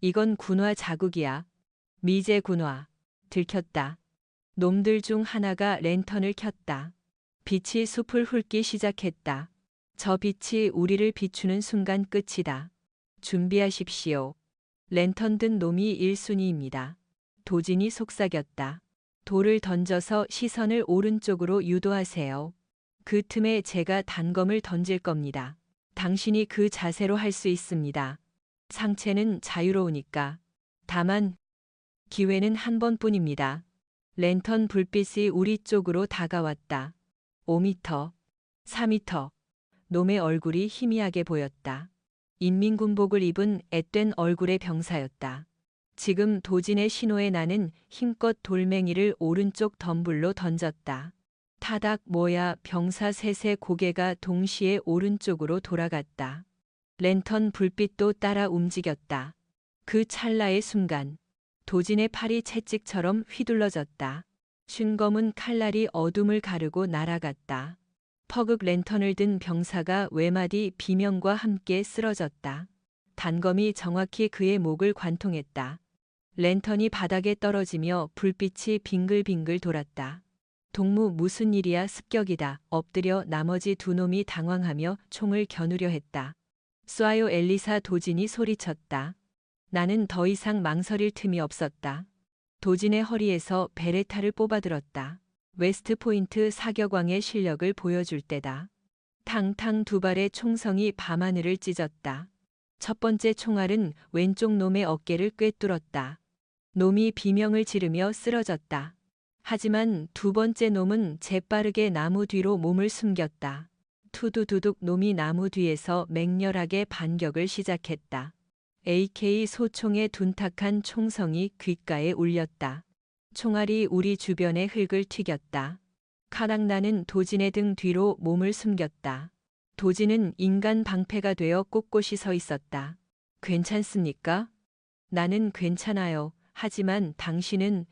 이건 군화 자국이야. 미제 군화. 들켰다. 놈들 중 하나가 랜턴을 켰다. 빛이 숲을 훑기 시작했다. 저 빛이 우리를 비추는 순간 끝이다. 준비하십시오. 랜턴 든 놈이 1순위입니다. 도진이 속삭였다. 돌을 던져서 시선을 오른쪽으로 유도하세요. 그 틈에 제가 단검을 던질 겁니다. 당신이 그 자세로 할 수 있습니다. 상체는 자유로우니까. 다만 기회는 한 번뿐입니다. 랜턴 불빛이 우리 쪽으로 다가왔다. 5m, 4m. 놈의 얼굴이 희미하게 보였다. 인민군복을 입은 앳된 얼굴의 병사였다. 지금 도진의 신호에 나는 힘껏 돌멩이를 오른쪽 덤불로 던졌다. 타닥 뭐야 병사 셋의 고개가 동시에 오른쪽으로 돌아갔다. 랜턴 불빛도 따라 움직였다. 그 찰나의 순간 도진의 팔이 채찍처럼 휘둘러졌다. 쉰검은 칼날이 어둠을 가르고 날아갔다. 퍼극 랜턴을 든 병사가 외마디 비명과 함께 쓰러졌다. 단검이 정확히 그의 목을 관통했다. 랜턴이 바닥에 떨어지며 불빛이 빙글빙글 돌았다. 동무 무슨 일이야 습격이다. 엎드려 나머지 두 놈이 당황하며 총을 겨누려 했다. 쏴요 엘리사 도진이 소리쳤다. 나는 더 이상 망설일 틈이 없었다. 도진의 허리에서 베레타를 뽑아들었다. 웨스트 포인트 사격왕의 실력을 보여줄 때다. 탕탕 두 발의 총성이 밤하늘을 찢었다. 첫 번째 총알은 왼쪽 놈의 어깨를 꿰뚫었다. 놈이 비명을 지르며 쓰러졌다. 하지만 두 번째 놈은 재빠르게 나무 뒤로 몸을 숨겼다. 투두두둑 놈이 나무 뒤에서 맹렬하게 반격을 시작했다. AK 소총의 둔탁한 총성이 귓가에 울렸다. 총알이 우리 주변의 흙을 튀겼다. 카락나는 도진의 등 뒤로 몸을 숨겼다. 도진은 인간 방패가 되어 꼿꼿이 서 있었다. 괜찮습니까? 나는 괜찮아요. 하지만 당신은...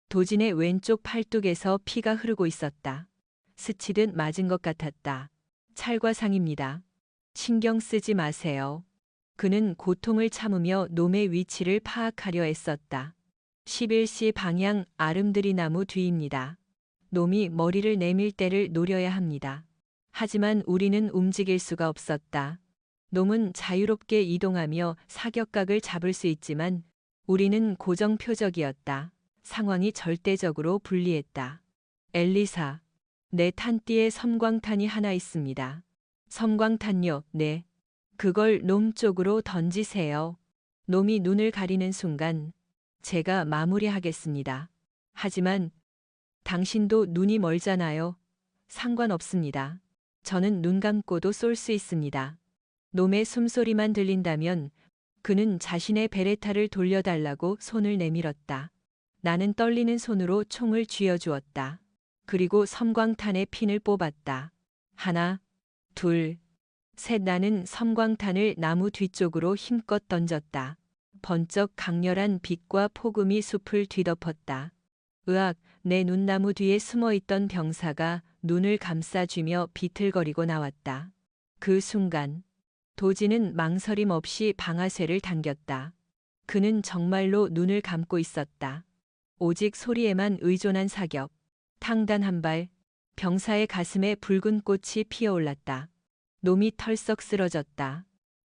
도진의 왼쪽 팔뚝에서 피가 흐르고 있었다. 스치듯 맞은 것 같았다. 찰과상입니다. 신경 쓰지 마세요. 그는 고통을 참으며 놈의 위치를 파악하려 애썼다. 11시 방향 아름드리 나무 뒤입니다. 놈이 머리를 내밀 때를 노려야 합니다. 하지만 우리는 움직일 수가 없었다. 놈은 자유롭게 이동하며 사격각을 잡을 수 있지만 우리는 고정 표적이었다. 상황이 절대적으로 불리했다. 엘리사, 내 탄띠에 섬광탄이 하나 있습니다. 섬광탄요, 네. 그걸 놈 쪽으로 던지세요. 놈이 눈을 가리는 순간 제가 마무리하겠습니다. 하지만 당신도 눈이 멀잖아요. 상관없습니다. 저는 눈 감고도 쏠 수 있습니다. 놈의 숨소리만 들린다면 그는 자신의 베레타를 돌려달라고 손을 내밀었다. 나는 떨리는 손으로 총을 쥐어주었다. 그리고 섬광탄의 핀을 뽑았다. 하나, 둘, 셋. 나는 섬광탄을 나무 뒤쪽으로 힘껏 던졌다. 번쩍 강렬한 빛과 폭음이 숲을 뒤덮었다. 으악, 내 눈나무 뒤에 숨어있던 병사가 눈을 감싸쥐며 비틀거리고 나왔다. 그 순간 도진은 망설임 없이 방아쇠를 당겼다. 그는 정말로 눈을 감고 있었다. 오직 소리에만 의존한 사격. 탕단 한 발, 병사의 가슴에 붉은 꽃이 피어올랐다. 놈이 털썩 쓰러졌다.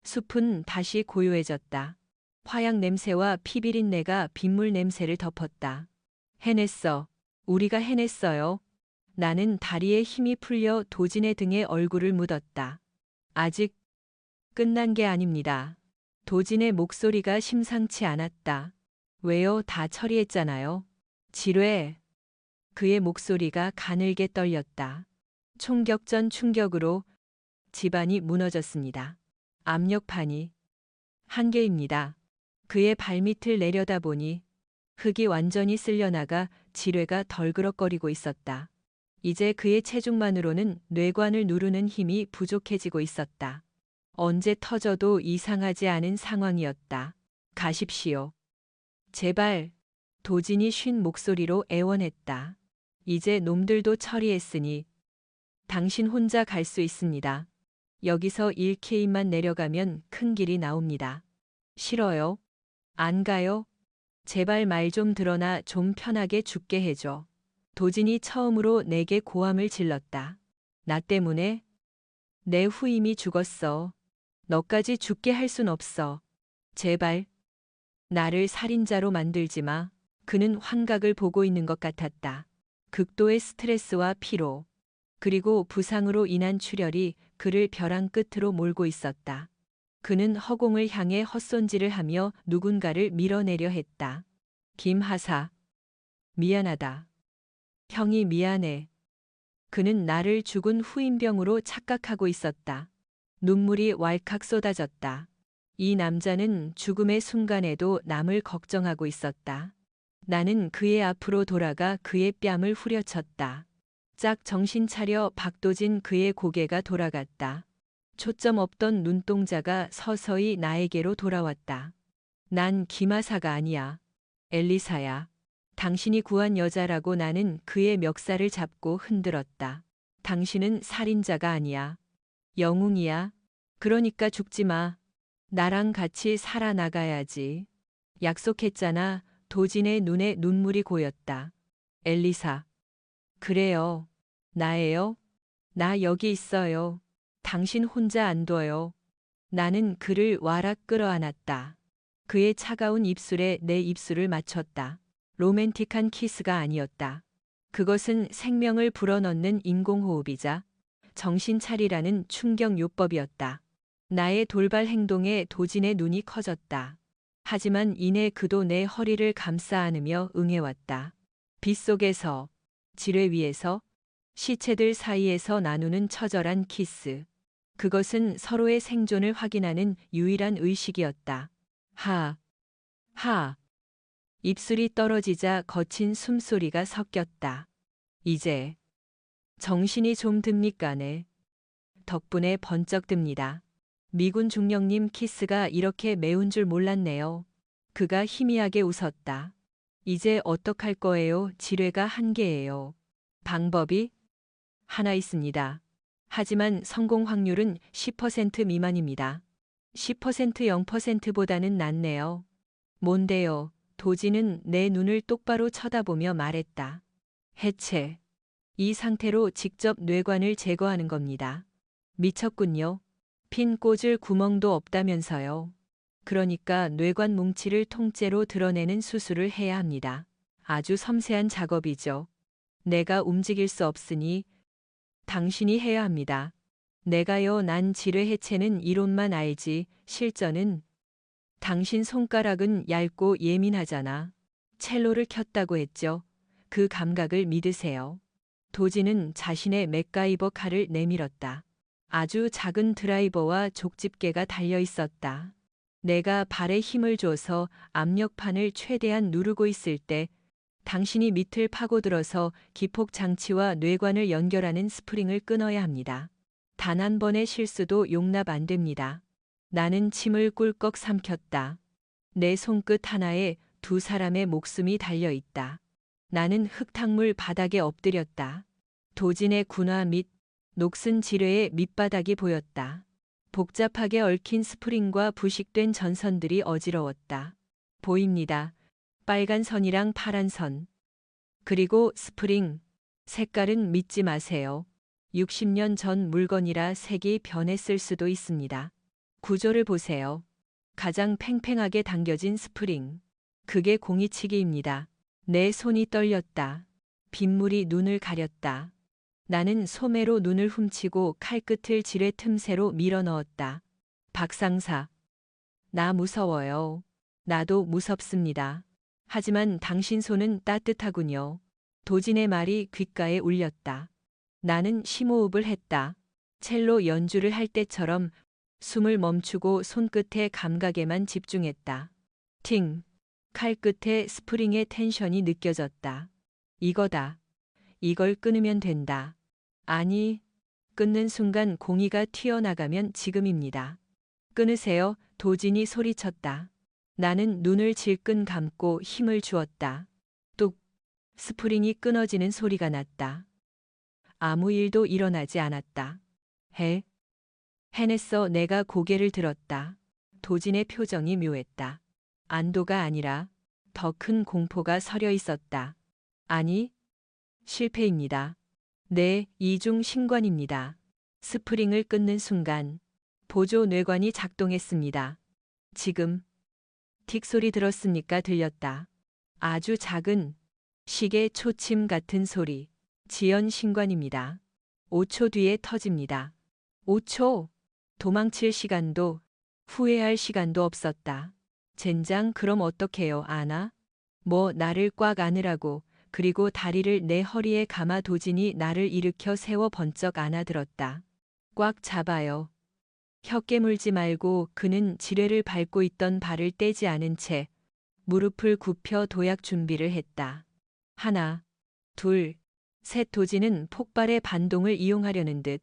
숲은 다시 고요해졌다. 화약 냄새와 피비린내가 빗물 냄새를 덮었다. 해냈어. 우리가 해냈어요. 나는 다리에 힘이 풀려 도진의 등에 얼굴을 묻었다. 아직 끝난 게 아닙니다. 도진의 목소리가 심상치 않았다. 왜요? 다 처리했잖아요. 지뢰. 그의 목소리가 가늘게 떨렸다. 총격 전 충격으로 집안이 무너졌습니다. 압력판이 한 개입니다. 그의 발밑을 내려다보니 흙이 완전히 쓸려나가 지뢰가 덜그럭거리고 있었다. 이제 그의 체중만으로는 뇌관을 누르는 힘이 부족해지고 있었다. 언제 터져도 이상하지 않은 상황이었다. 가십시오. 제발. 도진이 쉰 목소리로 애원했다. 이제 놈들도 처리했으니 당신 혼자 갈 수 있습니다. 여기서 1K만 내려가면 큰 길이 나옵니다. 싫어요? 안 가요? 제발 말 좀 들어나 좀 편하게 죽게 해줘. 도진이 처음으로 내게 고함을 질렀다. 나 때문에? 내 후임이 죽었어. 너까지 죽게 할 순 없어. 제발. 나를 살인자로 만들지 마. 그는 환각을 보고 있는 것 같았다. 극도의 스트레스와 피로, 그리고 부상으로 인한 출혈이 그를 벼랑 끝으로 몰고 있었다. 그는 허공을 향해 헛손질을 하며 누군가를 밀어내려 했다. 김하사. 미안하다. 형이 미안해. 그는 나를 죽은 후임병으로 착각하고 있었다. 눈물이 왈칵 쏟아졌다. 이 남자는 죽음의 순간에도 남을 걱정하고 있었다. 나는 그의 앞으로 돌아가 그의 뺨을 후려쳤다. 짝 정신 차려 박도진. 그의 고개가 돌아갔다. 초점 없던 눈동자가 서서히 나에게로 돌아왔다. 난 김하사가 아니야. 엘리사야. 당신이 구한 여자라고. 나는 그의 멱살을 잡고 흔들었다. 당신은 살인자가 아니야. 영웅이야. 그러니까 죽지 마. 나랑 같이 살아나가야지. 약속했잖아. 도진의 눈에 눈물이 고였다. 엘리사. 그래요. 나예요. 나 여기 있어요. 당신 혼자 안 둬요. 나는 그를 와락 끌어안았다. 그의 차가운 입술에 내 입술을 맞췄다. 로맨틱한 키스가 아니었다. 그것은 생명을 불어넣는 인공호흡이자 정신 차리라는 충격요법이었다. 나의 돌발 행동에 도진의 눈이 커졌다. 하지만 이내 그도 내 허리를 감싸 안으며 응해왔다. 빗속에서, 지뢰 위에서, 시체들 사이에서 나누는 처절한 키스. 그것은 서로의 생존을 확인하는 유일한 의식이었다. 하, 하. 입술이 떨어지자 거친 숨소리가 섞였다. 이제 정신이 좀 듭니까네. 덕분에 번쩍 듭니다. 미군 중령님 키스가 이렇게 매운 줄 몰랐네요. 그가 희미하게 웃었다. 이제 어떡할 거예요? 지뢰가 한 개예요. 방법이 하나 있습니다. 하지만 성공 확률은 10% 미만입니다. 10% 0%보다는 낫네요. 뭔데요? 도진은 내 눈을 똑바로 쳐다보며 말했다. 해체. 이 상태로 직접 뇌관을 제거하는 겁니다. 미쳤군요. 핀 꽂을 구멍도 없다면서요. 그러니까 뇌관 뭉치를 통째로 드러내는 수술을 해야 합니다. 아주 섬세한 작업이죠. 내가 움직일 수 없으니 당신이 해야 합니다. 내가요. 난 지뢰 해체는 이론만 알지 실전은. 당신 손가락은 얇고 예민하잖아. 첼로를 켰다고 했죠. 그 감각을 믿으세요. 도진은 자신의 맥가이버 칼을 내밀었다. 아주 작은 드라이버와 족집게가 달려 있었다. 내가 발에 힘을 줘서 압력판을 최대한 누르고 있을 때 당신이 밑을 파고들어서 기폭 장치와 뇌관을 연결하는 스프링을 끊어야 합니다. 단 한 번의 실수도 용납 안 됩니다. 나는 침을 꿀꺽 삼켰다. 내 손끝 하나에 두 사람의 목숨이 달려 있다. 나는 흙탕물 바닥에 엎드렸다. 도진의 군화 및 녹슨 지뢰의 밑바닥이 보였다. 복잡하게 얽힌 스프링과 부식된 전선들이 어지러웠다. 보입니다. 빨간 선이랑 파란 선. 그리고 스프링. 색깔은 믿지 마세요. 60년 전 물건이라 색이 변했을 수도 있습니다. 구조를 보세요. 가장 팽팽하게 당겨진 스프링. 그게 공이치기입니다. 내 손이 떨렸다. 빗물이 눈을 가렸다. 나는 소매로 눈을 훔치고 칼끝을 지뢰 틈새로 밀어 넣었다. 박상사. 나 무서워요. 나도 무섭습니다. 하지만 당신 손은 따뜻하군요. 도진의 말이 귓가에 울렸다. 나는 심호흡을 했다. 첼로 연주를 할 때처럼 숨을 멈추고 손끝의 감각에만 집중했다. 팅! 칼끝에 스프링의 텐션이 느껴졌다. 이거다. 이걸 끊으면 된다. 아니, 끊는 순간 공이가 튀어나가면 지금입니다. 끊으세요. 도진이 소리쳤다. 나는 눈을 질끈 감고 힘을 주었다. 뚝! 스프링이 끊어지는 소리가 났다. 아무 일도 일어나지 않았다. 해냈어. 내가 고개를 들었다. 도진의 표정이 묘했다. 안도가 아니라 더 큰 공포가 서려 있었다. 아니, 실패입니다. 네, 이중 신관입니다. 스프링을 끊는 순간 보조 뇌관이 작동했습니다. 지금 틱 소리 들었습니까? 들렸다. 아주 작은 시계 초침 같은 소리. 지연 신관입니다. 5초 뒤에 터집니다. 5초. 도망칠 시간도 후회할 시간도 없었다. 젠장. 그럼 어떡해요? 아나? 뭐 나를 꽉 안으라고 그리고 다리를 내 허리에 감아 도진이 나를 일으켜 세워 번쩍 안아들었다. 꽉 잡아요. 혀 깨물지 말고. 그는 지뢰를 밟고 있던 발을 떼지 않은 채 무릎을 굽혀 도약 준비를 했다. 하나, 둘, 셋. 도진은 폭발의 반동을 이용하려는 듯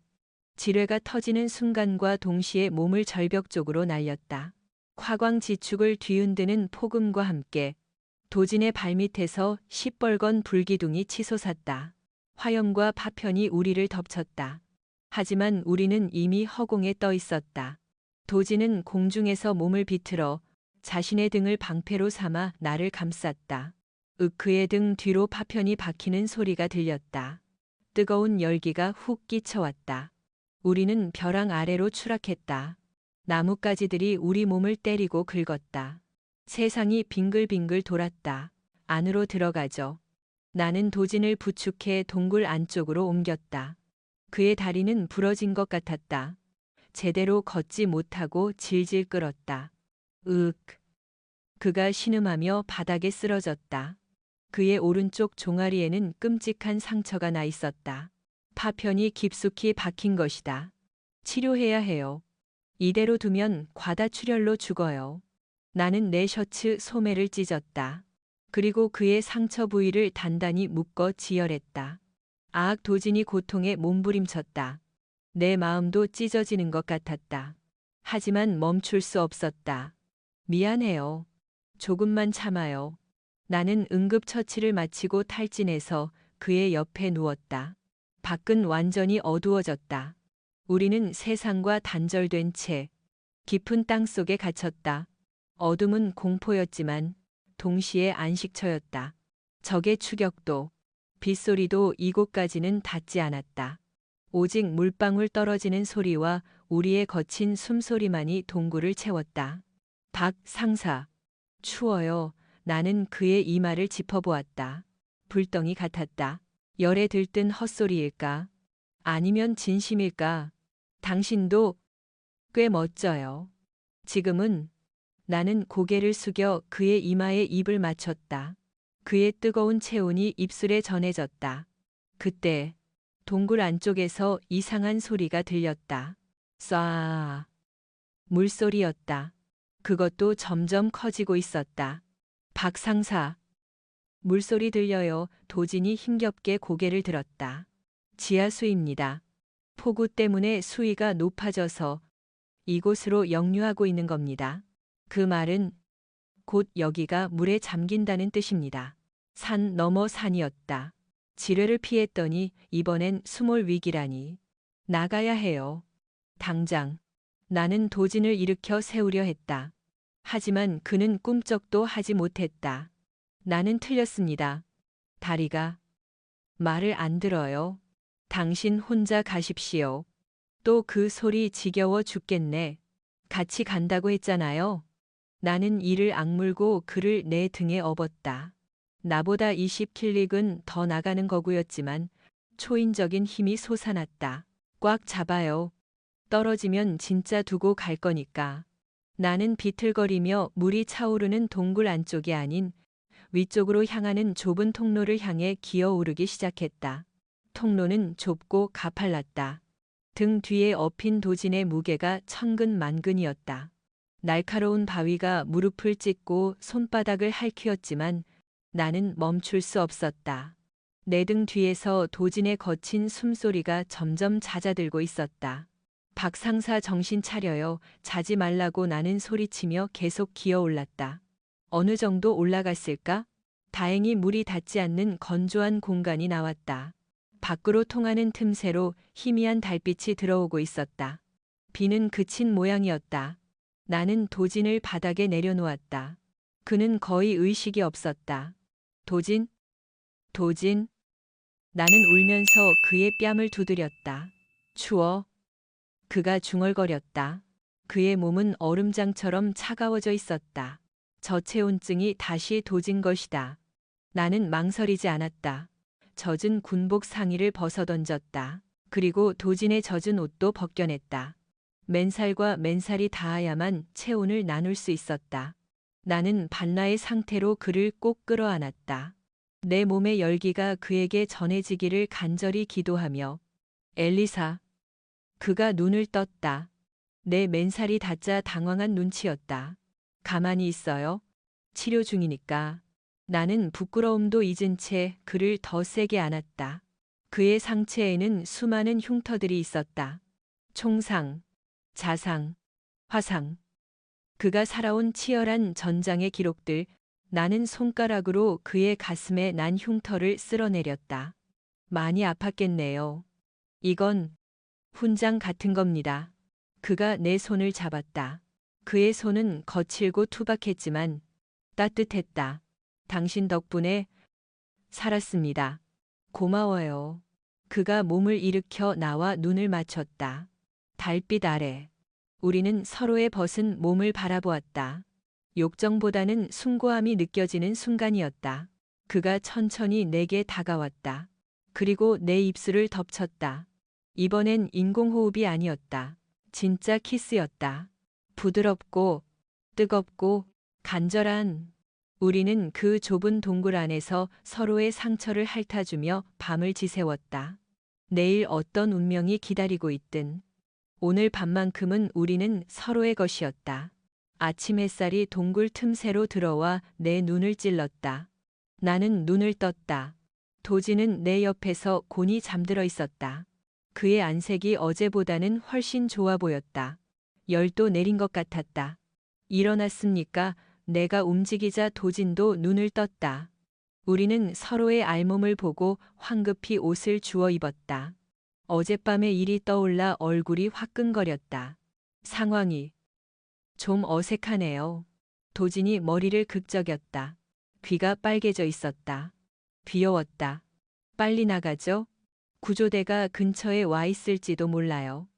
지뢰가 터지는 순간과 동시에 몸을 절벽 쪽으로 날렸다. 화광지축을 뒤흔드는 폭음과 함께 도진의 발밑에서 시뻘건 불기둥이 치솟았다. 화염과 파편이 우리를 덮쳤다. 하지만 우리는 이미 허공에 떠 있었다. 도진은 공중에서 몸을 비틀어 자신의 등을 방패로 삼아 나를 감쌌다. 그의 등 뒤로 파편이 박히는 소리가 들렸다. 뜨거운 열기가 훅 끼쳐왔다. 우리는 벼랑 아래로 추락했다. 나뭇가지들이 우리 몸을 때리고 긁었다. 세상이 빙글빙글 돌았다. 안으로 들어가죠. 나는 도진을 부축해 동굴 안쪽으로 옮겼다. 그의 다리는 부러진 것 같았다. 제대로 걷지 못하고 질질 끌었다. 그가 신음하며 바닥에 쓰러졌다. 그의 오른쪽 종아리에는 끔찍한 상처가 나 있었다. 파편이 깊숙이 박힌 것이다. 치료해야 해요. 이대로 두면 과다출혈로 죽어요. 나는 내 셔츠 소매를 찢었다. 그리고 그의 상처 부위를 단단히 묶어 지혈했다. 도진이 고통에 몸부림쳤다. 내 마음도 찢어지는 것 같았다. 하지만 멈출 수 없었다. 미안해요. 조금만 참아요. 나는 응급처치를 마치고 탈진해서 그의 옆에 누웠다. 밖은 완전히 어두워졌다. 우리는 세상과 단절된 채 깊은 땅 속에 갇혔다. 어둠은 공포였지만 동시에 안식처였다. 적의 추격도, 빗소리도 이곳까지는 닿지 않았다. 오직 물방울 떨어지는 소리와 우리의 거친 숨소리만이 동굴을 채웠다. 박 상사. 추워요. 나는 그의 이마를 짚어보았다. 불덩이 같았다. 열에 들뜬 헛소리일까? 아니면 진심일까? 당신도 꽤 멋져요. 지금은. 나는 고개를 숙여 그의 이마에 입을 맞췄다. 그의 뜨거운 체온이 입술에 전해졌다. 그때 동굴 안쪽에서 이상한 소리가 들렸다. 쏴. 물소리였다. 그것도 점점 커지고 있었다. 박 상사. 물소리 들려요. 도진이 힘겹게 고개를 들었다. 지하수입니다. 폭우 때문에 수위가 높아져서 이곳으로 역류하고 있는 겁니다. 그 말은 곧 여기가 물에 잠긴다는 뜻입니다. 산 너머 산이었다. 지뢰를 피했더니 이번엔 수몰 위기라니. 나가야 해요. 당장. 나는 도진을 일으켜 세우려 했다. 하지만 그는 꿈쩍도 하지 못했다. 나는 틀렸습니다. 다리가 말을 안 들어요. 당신 혼자 가십시오. 또 그 소리 지겨워 죽겠네. 같이 간다고 했잖아요. 나는 이를 악물고 그를 내 등에 업었다. 나보다 20킬릭은 더 나가는 거구였지만 초인적인 힘이 솟아났다. 꽉 잡아요. 떨어지면 진짜 두고 갈 거니까. 나는 비틀거리며 물이 차오르는 동굴 안쪽이 아닌 위쪽으로 향하는 좁은 통로를 향해 기어오르기 시작했다. 통로는 좁고 가팔랐다. 등 뒤에 엎인 도진의 무게가 천근만근이었다. 날카로운 바위가 무릎을 찢고 손바닥을 핥히었지만 나는 멈출 수 없었다. 내 등 뒤에서 도진의 거친 숨소리가 점점 잦아들고 있었다. 박 상사 정신 차려요. 자지 말라고. 나는 소리치며 계속 기어올랐다. 어느 정도 올라갔을까? 다행히 물이 닿지 않는 건조한 공간이 나왔다. 밖으로 통하는 틈새로 희미한 달빛이 들어오고 있었다. 비는 그친 모양이었다. 나는 도진을 바닥에 내려놓았다. 그는 거의 의식이 없었다. 도진? 도진? 나는 울면서 그의 뺨을 두드렸다. 추워. 그가 중얼거렸다. 그의 몸은 얼음장처럼 차가워져 있었다. 저체온증이 다시 도진 것이다. 나는 망설이지 않았다. 젖은 군복 상의를 벗어던졌다. 그리고 도진의 젖은 옷도 벗겨냈다. 맨살과 맨살이 닿아야만 체온을 나눌 수 있었다. 나는 반나의 상태로 그를 꼭 끌어안았다. 내 몸의 열기가 그에게 전해지기를 간절히 기도하며 엘리사. 그가 눈을 떴다. 내 맨살이 닿자 당황한 눈치였다. 가만히 있어요. 치료 중이니까. 나는 부끄러움도 잊은 채 그를 더 세게 안았다. 그의 상체에는 수많은 흉터들이 있었다. 총상, 자상, 화상. 그가 살아온 치열한 전장의 기록들. 나는 손가락으로 그의 가슴에 난 흉터를 쓸어내렸다. 많이 아팠겠네요. 이건 훈장 같은 겁니다. 그가 내 손을 잡았다. 그의 손은 거칠고 투박했지만 따뜻했다. 당신 덕분에 살았습니다. 고마워요. 그가 몸을 일으켜 나와 눈을 맞췄다. 달빛 아래 우리는 서로의 벗은 몸을 바라보았다. 욕정보다는 숭고함이 느껴지는 순간이었다. 그가 천천히 내게 다가왔다. 그리고 내 입술을 덮쳤다. 이번엔 인공호흡이 아니었다. 진짜 키스였다. 부드럽고 뜨겁고 간절한. 우리는 그 좁은 동굴 안에서 서로의 상처를 핥아주며 밤을 지새웠다. 내일 어떤 운명이 기다리고 있든 오늘 밤만큼은 우리는 서로의 것이었다. 아침 햇살이 동굴 틈새로 들어와 내 눈을 찔렀다. 나는 눈을 떴다. 도지는 내 옆에서 곤히 잠들어 있었다. 그의 안색이 어제보다는 훨씬 좋아 보였다. 열도 내린 것 같았다. 일어났습니까? 내가 움직이자 도진도 눈을 떴다. 우리는 서로의 알몸을 보고 황급히 옷을 주워 입었다. 어젯밤의 일이 떠올라 얼굴이 화끈거렸다. 상황이 좀 어색하네요. 도진이 머리를 극적였다. 귀가 빨개져 있었다. 귀여웠다. 빨리 나가죠? 구조대가 근처에 와 있을지도 몰라요.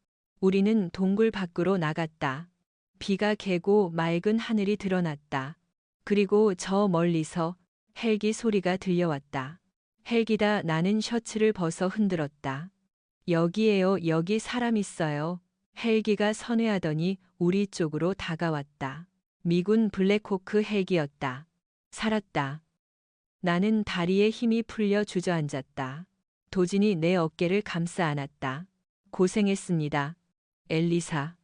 우리는 동굴 밖으로 나갔다. 비가 개고 맑은 하늘이 드러났다. 그리고 저 멀리서 헬기 소리가 들려왔다. 헬기다. 나는 셔츠를 벗어 흔들었다. 여기에요. 여기 사람 있어요. 헬기가 선회하더니 우리 쪽으로 다가왔다. 미군 블랙호크 헬기였다. 살았다. 나는 다리에 힘이 풀려 주저앉았다. 도진이 내 어깨를 감싸 안았다. 고생했습니다. 엘리사.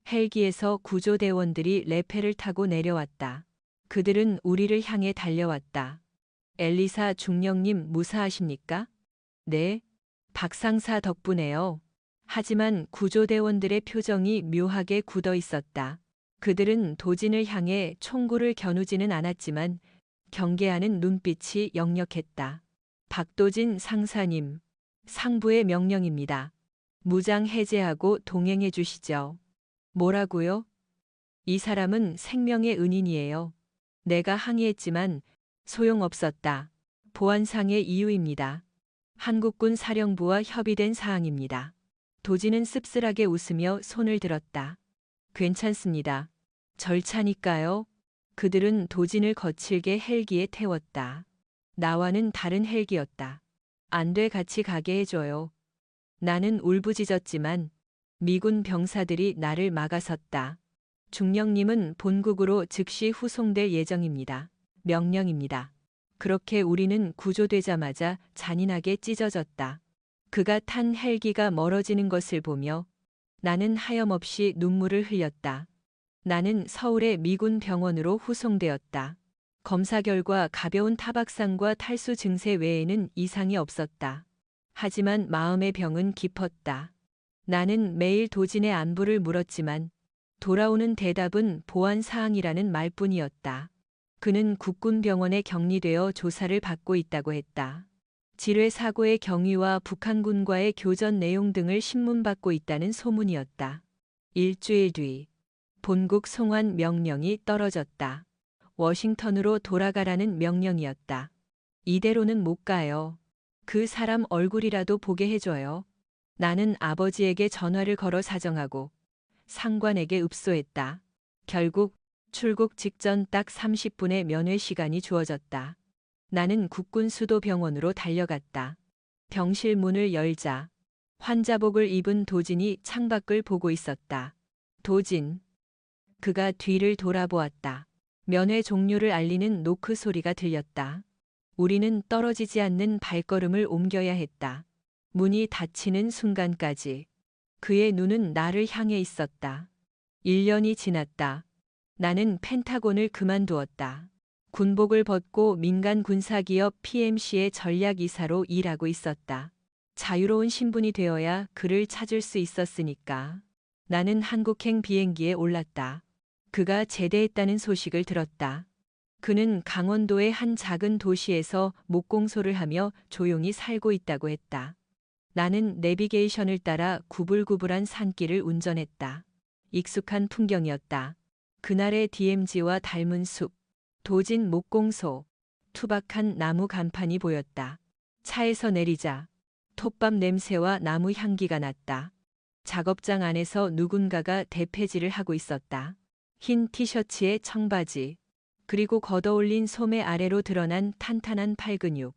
헬기에서 구조대원들이 레페를 타고 내려왔다. 그들은 우리를 향해 달려왔다. 엘리사 중령님 무사하십니까? 네. 박상사 덕분에요. 하지만 구조대원들의 표정이 묘하게 굳어 있었다. 그들은 도진을 향해 총구를 겨누지는 않았지만 경계하는 눈빛이 역력했다. 박도진 상사님, 상부의 명령입니다. 무장 해제하고 동행해 주시죠. 뭐라고요? 이 사람은 생명의 은인이에요. 내가 항의했지만 소용없었다. 보안상의 이유입니다. 한국군 사령부와 협의된 사항입니다. 도진은 씁쓸하게 웃으며 손을 들었다. 괜찮습니다. 절차니까요. 그들은 도진을 거칠게 헬기에 태웠다. 나와는 다른 헬기였다. 안 돼, 같이 가게 해줘요. 나는 울부짖었지만 미군 병사들이 나를 막아섰다. 중령님은 본국으로 즉시 후송될 예정입니다. 명령입니다. 그렇게 우리는 구조되자마자 잔인하게 찢어졌다. 그가 탄 헬기가 멀어지는 것을 보며 나는 하염없이 눈물을 흘렸다. 나는 서울의 미군 병원으로 후송되었다. 검사 결과 가벼운 타박상과 탈수 증세 외에는 이상이 없었다. 하지만 마음의 병은 깊었다. 나는 매일 도진의 안부를 물었지만 돌아오는 대답은 보안 사항이라는 말뿐이었다. 그는 국군병원에 격리되어 조사를 받고 있다고 했다. 지뢰 사고의 경위와 북한군과의 교전 내용 등을 신문받고 있다는 소문이었다. 일주일 뒤 본국 송환 명령이 떨어졌다. 워싱턴으로 돌아가라는 명령이었다. 이대로는 못 가요. 그 사람 얼굴이라도 보게 해줘요. 나는 아버지에게 전화를 걸어 사정하고 상관에게 읍소했다. 결국 출국 직전 딱 30분의 면회 시간이 주어졌다. 나는 국군 수도병원으로 달려갔다. 병실 문을 열자 환자복을 입은 도진이 창밖을 보고 있었다. 도진. 그가 뒤를 돌아보았다. 면회 종료를 알리는 노크 소리가 들렸다. 우리는 떨어지지 않는 발걸음을 옮겨야 했다. 문이 닫히는 순간까지. 그의 눈은 나를 향해 있었다. 1년이 지났다. 나는 펜타곤을 그만두었다. 군복을 벗고 민간 군사기업 PMC의 전략이사로 일하고 있었다. 자유로운 신분이 되어야 그를 찾을 수 있었으니까. 나는 한국행 비행기에 올랐다. 그가 제대했다는 소식을 들었다. 그는 강원도의 한 작은 도시에서 목공소를 하며 조용히 살고 있다고 했다. 나는 내비게이션을 따라 구불구불한 산길을 운전했다. 익숙한 풍경이었다. 그날의 DMZ와 닮은 숲, 도진 목공소, 투박한 나무 간판이 보였다. 차에서 내리자 톱밥 냄새와 나무 향기가 났다. 작업장 안에서 누군가가 대패질을 하고 있었다. 흰 티셔츠에 청바지, 그리고 걷어올린 소매 아래로 드러난 탄탄한 팔근육.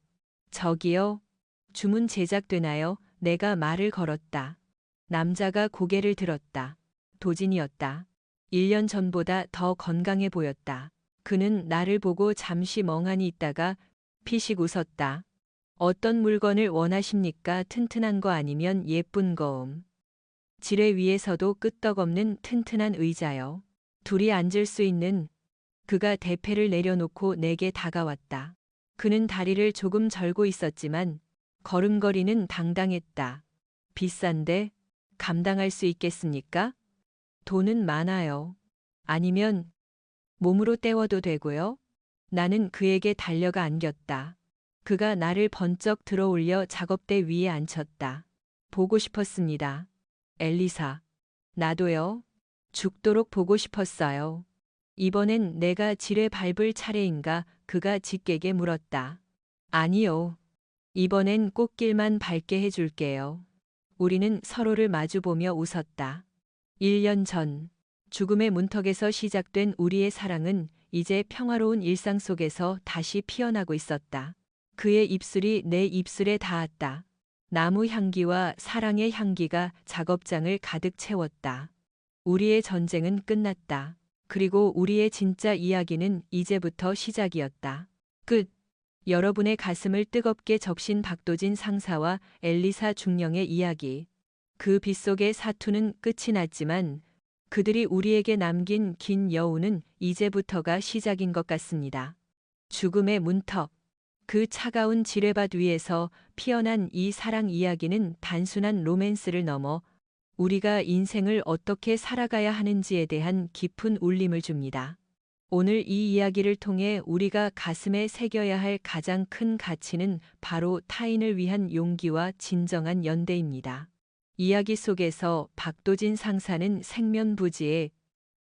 저기요. 주문 제작되나요? 내가 말을 걸었다. 남자가 고개를 들었다. 도진이었다. 1년 전보다 더 건강해 보였다. 그는 나를 보고 잠시 멍하니 있다가 피식 웃었다. 어떤 물건을 원하십니까? 튼튼한 거 아니면 예쁜 거음. 지뢰 위에서도 끄떡없는 튼튼한 의자요. 둘이 앉을 수 있는. 그가 대패를 내려놓고 내게 다가왔다. 그는 다리를 조금 절고 있었지만 걸음걸이는 당당했다. 비싼데 감당할 수 있겠습니까? 돈은 많아요. 아니면 몸으로 때워도 되고요. 나는 그에게 달려가 안겼다. 그가 나를 번쩍 들어올려 작업대 위에 앉혔다. 보고 싶었습니다. 엘리사. 나도요. 죽도록 보고 싶었어요. 이번엔 내가 지뢰 밟을 차례인가? 그가 직계게 물었다. 아니요. 이번엔 꽃길만 밟게 해줄게요. 우리는 서로를 마주보며 웃었다. 1년 전, 죽음의 문턱에서 시작된 우리의 사랑은 이제 평화로운 일상 속에서 다시 피어나고 있었다. 그의 입술이 내 입술에 닿았다. 나무 향기와 사랑의 향기가 작업장을 가득 채웠다. 우리의 전쟁은 끝났다. 그리고 우리의 진짜 이야기는 이제부터 시작이었다. 끝. 여러분의 가슴을 뜨겁게 적신 박도진 상사와 엘리사 중령의 이야기. 그 빗속의 사투는 끝이 났지만 그들이 우리에게 남긴 긴 여운은 이제부터가 시작인 것 같습니다. 죽음의 문턱. 그 차가운 지뢰밭 위에서 피어난 이 사랑 이야기는 단순한 로맨스를 넘어 우리가 인생을 어떻게 살아가야 하는지에 대한 깊은 울림을 줍니다. 오늘 이 이야기를 통해 우리가 가슴에 새겨야 할 가장 큰 가치는 바로 타인을 위한 용기와 진정한 연대입니다. 이야기 속에서 박도진 상사는 생면부지에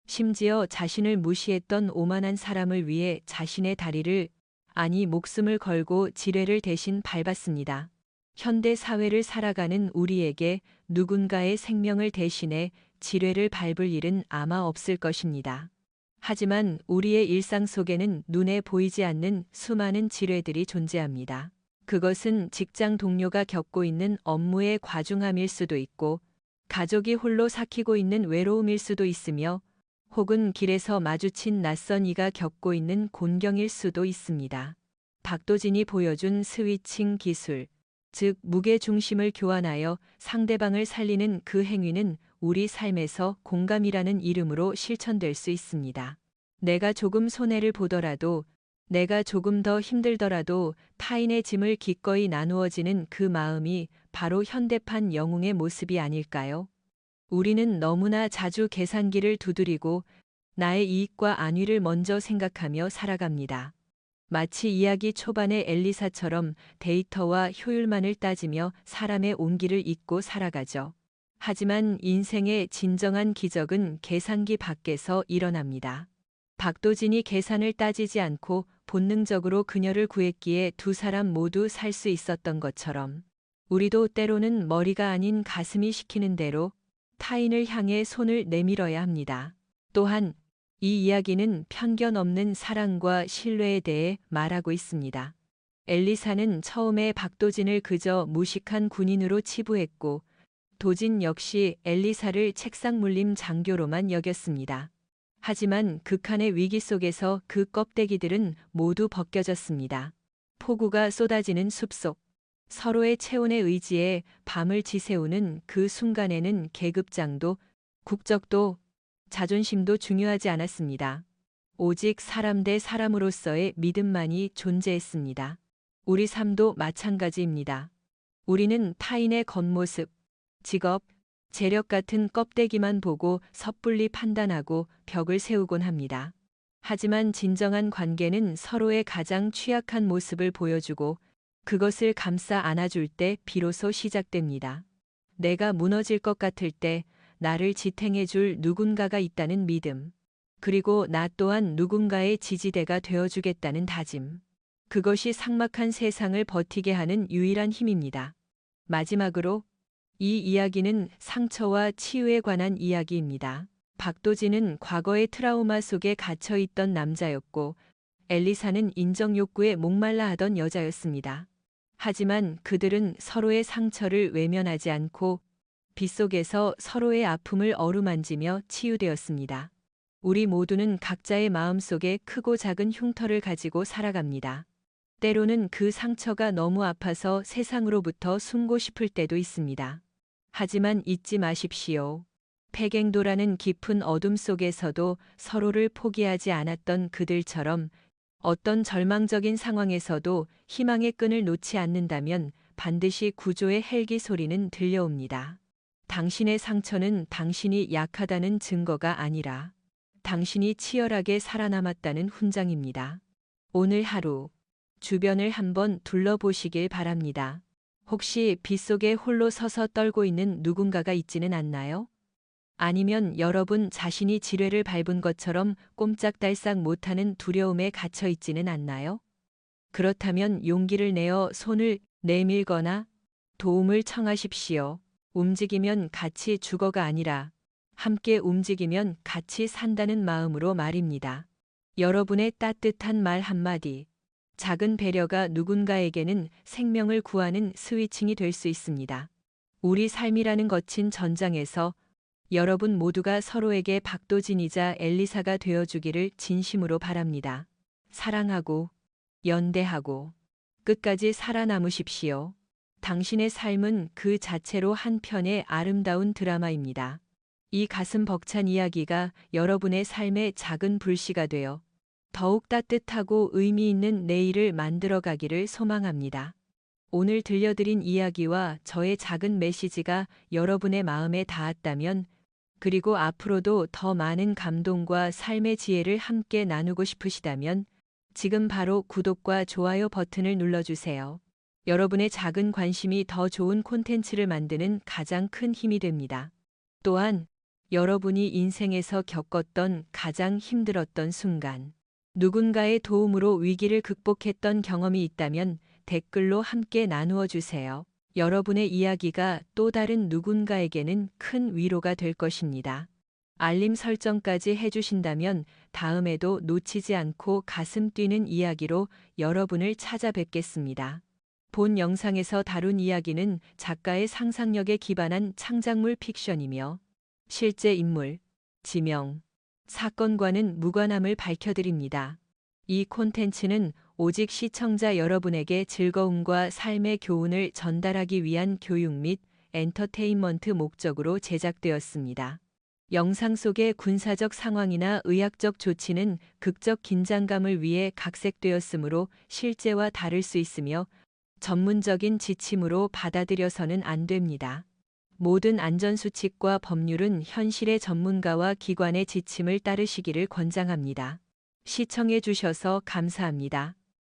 심지어 자신을 무시했던 오만한 사람을 위해 자신의 다리를, 아니 목숨을 걸고 지뢰를 대신 밟았습니다. 현대 사회를 살아가는 우리에게 누군가의 생명을 대신해 지뢰를 밟을 일은 아마 없을 것입니다. 하지만 우리의 일상 속에는 눈에 보이지 않는 수많은 지뢰들이 존재합니다. 그것은 직장 동료가 겪고 있는 업무의 과중함일 수도 있고, 가족이 홀로 삭히고 있는 외로움일 수도 있으며, 혹은 길에서 마주친 낯선 이가 겪고 있는 곤경일 수도 있습니다. 박도진이 보여준 스위칭 기술, 즉 무게 중심을 교환하여 상대방을 살리는 그 행위는 우리 삶에서 공감이라는 이름으로 실천될 수 있습니다. 내가 조금 손해를 보더라도, 내가 조금 더 힘들더라도 타인의 짐을 기꺼이 나누어지는 그 마음이 바로 현대판 영웅의 모습이 아닐까요? 우리는 너무나 자주 계산기를 두드리고 나의 이익과 안위를 먼저 생각하며 살아갑니다. 마치 이야기 초반의 엘리사처럼 데이터와 효율만을 따지며 사람의 온기를 잊고 살아가죠. 하지만 인생의 진정한 기적은 계산기 밖에서 일어납니다. 박도진이 계산을 따지지 않고 본능적으로 그녀를 구했기에 두 사람 모두 살 수 있었던 것처럼 우리도 때로는 머리가 아닌 가슴이 시키는 대로 타인을 향해 손을 내밀어야 합니다. 또한 이 이야기는 편견 없는 사랑과 신뢰에 대해 말하고 있습니다. 엘리사는 처음에 박도진을 그저 무식한 군인으로 치부했고, 도진 역시 엘리사를 책상 물림 장교로만 여겼습니다. 하지만 극한의 위기 속에서 그 껍데기들은 모두 벗겨졌습니다. 폭우가 쏟아지는 숲속. 서로의 체온에 의지해 밤을 지새우는 그 순간에는 계급장도, 국적도, 자존심도 중요하지 않았습니다. 오직 사람 대 사람으로서의 믿음만이 존재했습니다. 우리 삶도 마찬가지입니다. 우리는 타인의 겉모습, 직업, 재력 같은 껍데기만 보고 섣불리 판단하고 벽을 세우곤 합니다. 하지만 진정한 관계는 서로의 가장 취약한 모습을 보여주고 그것을 감싸 안아줄 때 비로소 시작됩니다. 내가 무너질 것 같을 때 나를 지탱해줄 누군가가 있다는 믿음. 그리고 나 또한 누군가의 지지대가 되어주겠다는 다짐. 그것이 삭막한 세상을 버티게 하는 유일한 힘입니다. 마지막으로 이 이야기는 상처와 치유에 관한 이야기입니다. 박도진은 과거의 트라우마 속에 갇혀있던 남자였고 엘리사는 인정 욕구에 목말라 하던 여자였습니다. 하지만 그들은 서로의 상처를 외면하지 않고 빗속에서 서로의 아픔을 어루만지며 치유되었습니다. 우리 모두는 각자의 마음속에 크고 작은 흉터를 가지고 살아갑니다. 때로는 그 상처가 너무 아파서 세상으로부터 숨고 싶을 때도 있습니다. 하지만 잊지 마십시오. 패갱도라는 깊은 어둠 속에서도 서로를 포기하지 않았던 그들처럼 어떤 절망적인 상황에서도 희망의 끈을 놓지 않는다면 반드시 구조의 헬기 소리는 들려옵니다. 당신의 상처는 당신이 약하다는 증거가 아니라 당신이 치열하게 살아남았다는 훈장입니다. 오늘 하루 주변을 한번 둘러보시길 바랍니다. 혹시 빗속에 홀로 서서 떨고 있는 누군가가 있지는 않나요? 아니면 여러분 자신이 지뢰를 밟은 것처럼 꼼짝달싹 못하는 두려움에 갇혀 있지는 않나요? 그렇다면 용기를 내어 손을 내밀거나 도움을 청하십시오. 움직이면 같이 죽어가 아니라 함께 움직이면 같이 산다는 마음으로 말입니다. 여러분의 따뜻한 말 한마디, 작은 배려가 누군가에게는 생명을 구하는 스위칭이 될 수 있습니다. 우리 삶이라는 거친 전장에서 여러분 모두가 서로에게 박도진이자 엘리사가 되어주기를 진심으로 바랍니다. 사랑하고 연대하고 끝까지 살아남으십시오. 당신의 삶은 그 자체로 한 편의 아름다운 드라마입니다. 이 가슴 벅찬 이야기가 여러분의 삶의 작은 불씨가 되어 더욱 따뜻하고 의미 있는 내일을 만들어 가기를 소망합니다. 오늘 들려드린 이야기와 저의 작은 메시지가 여러분의 마음에 닿았다면, 그리고 앞으로도 더 많은 감동과 삶의 지혜를 함께 나누고 싶으시다면 지금 바로 구독과 좋아요 버튼을 눌러주세요. 여러분의 작은 관심이 더 좋은 콘텐츠를 만드는 가장 큰 힘이 됩니다. 또한 여러분이 인생에서 겪었던 가장 힘들었던 순간, 누군가의 도움으로 위기를 극복했던 경험이 있다면 댓글로 함께 나누어 주세요. 여러분의 이야기가 또 다른 누군가에게는 큰 위로가 될 것입니다. 알림 설정까지 해주신다면 다음에도 놓치지 않고 가슴 뛰는 이야기로 여러분을 찾아뵙겠습니다. 본 영상에서 다룬 이야기는 작가의 상상력에 기반한 창작물 픽션이며 실제 인물, 지명, 사건과는 무관함을 밝혀드립니다. 이 콘텐츠는 오직 시청자 여러분에게 즐거움과 삶의 교훈을 전달하기 위한 교육 및 엔터테인먼트 목적으로 제작되었습니다. 영상 속의 군사적 상황이나 의학적 조치는 극적 긴장감을 위해 각색되었으므로 실제와 다를 수 있으며 전문적인 지침으로 받아들여서는 안 됩니다. 모든 안전수칙과 법률은 현실의 전문가와 기관의 지침을 따르시기를 권장합니다. 시청해 주셔서 감사합니다.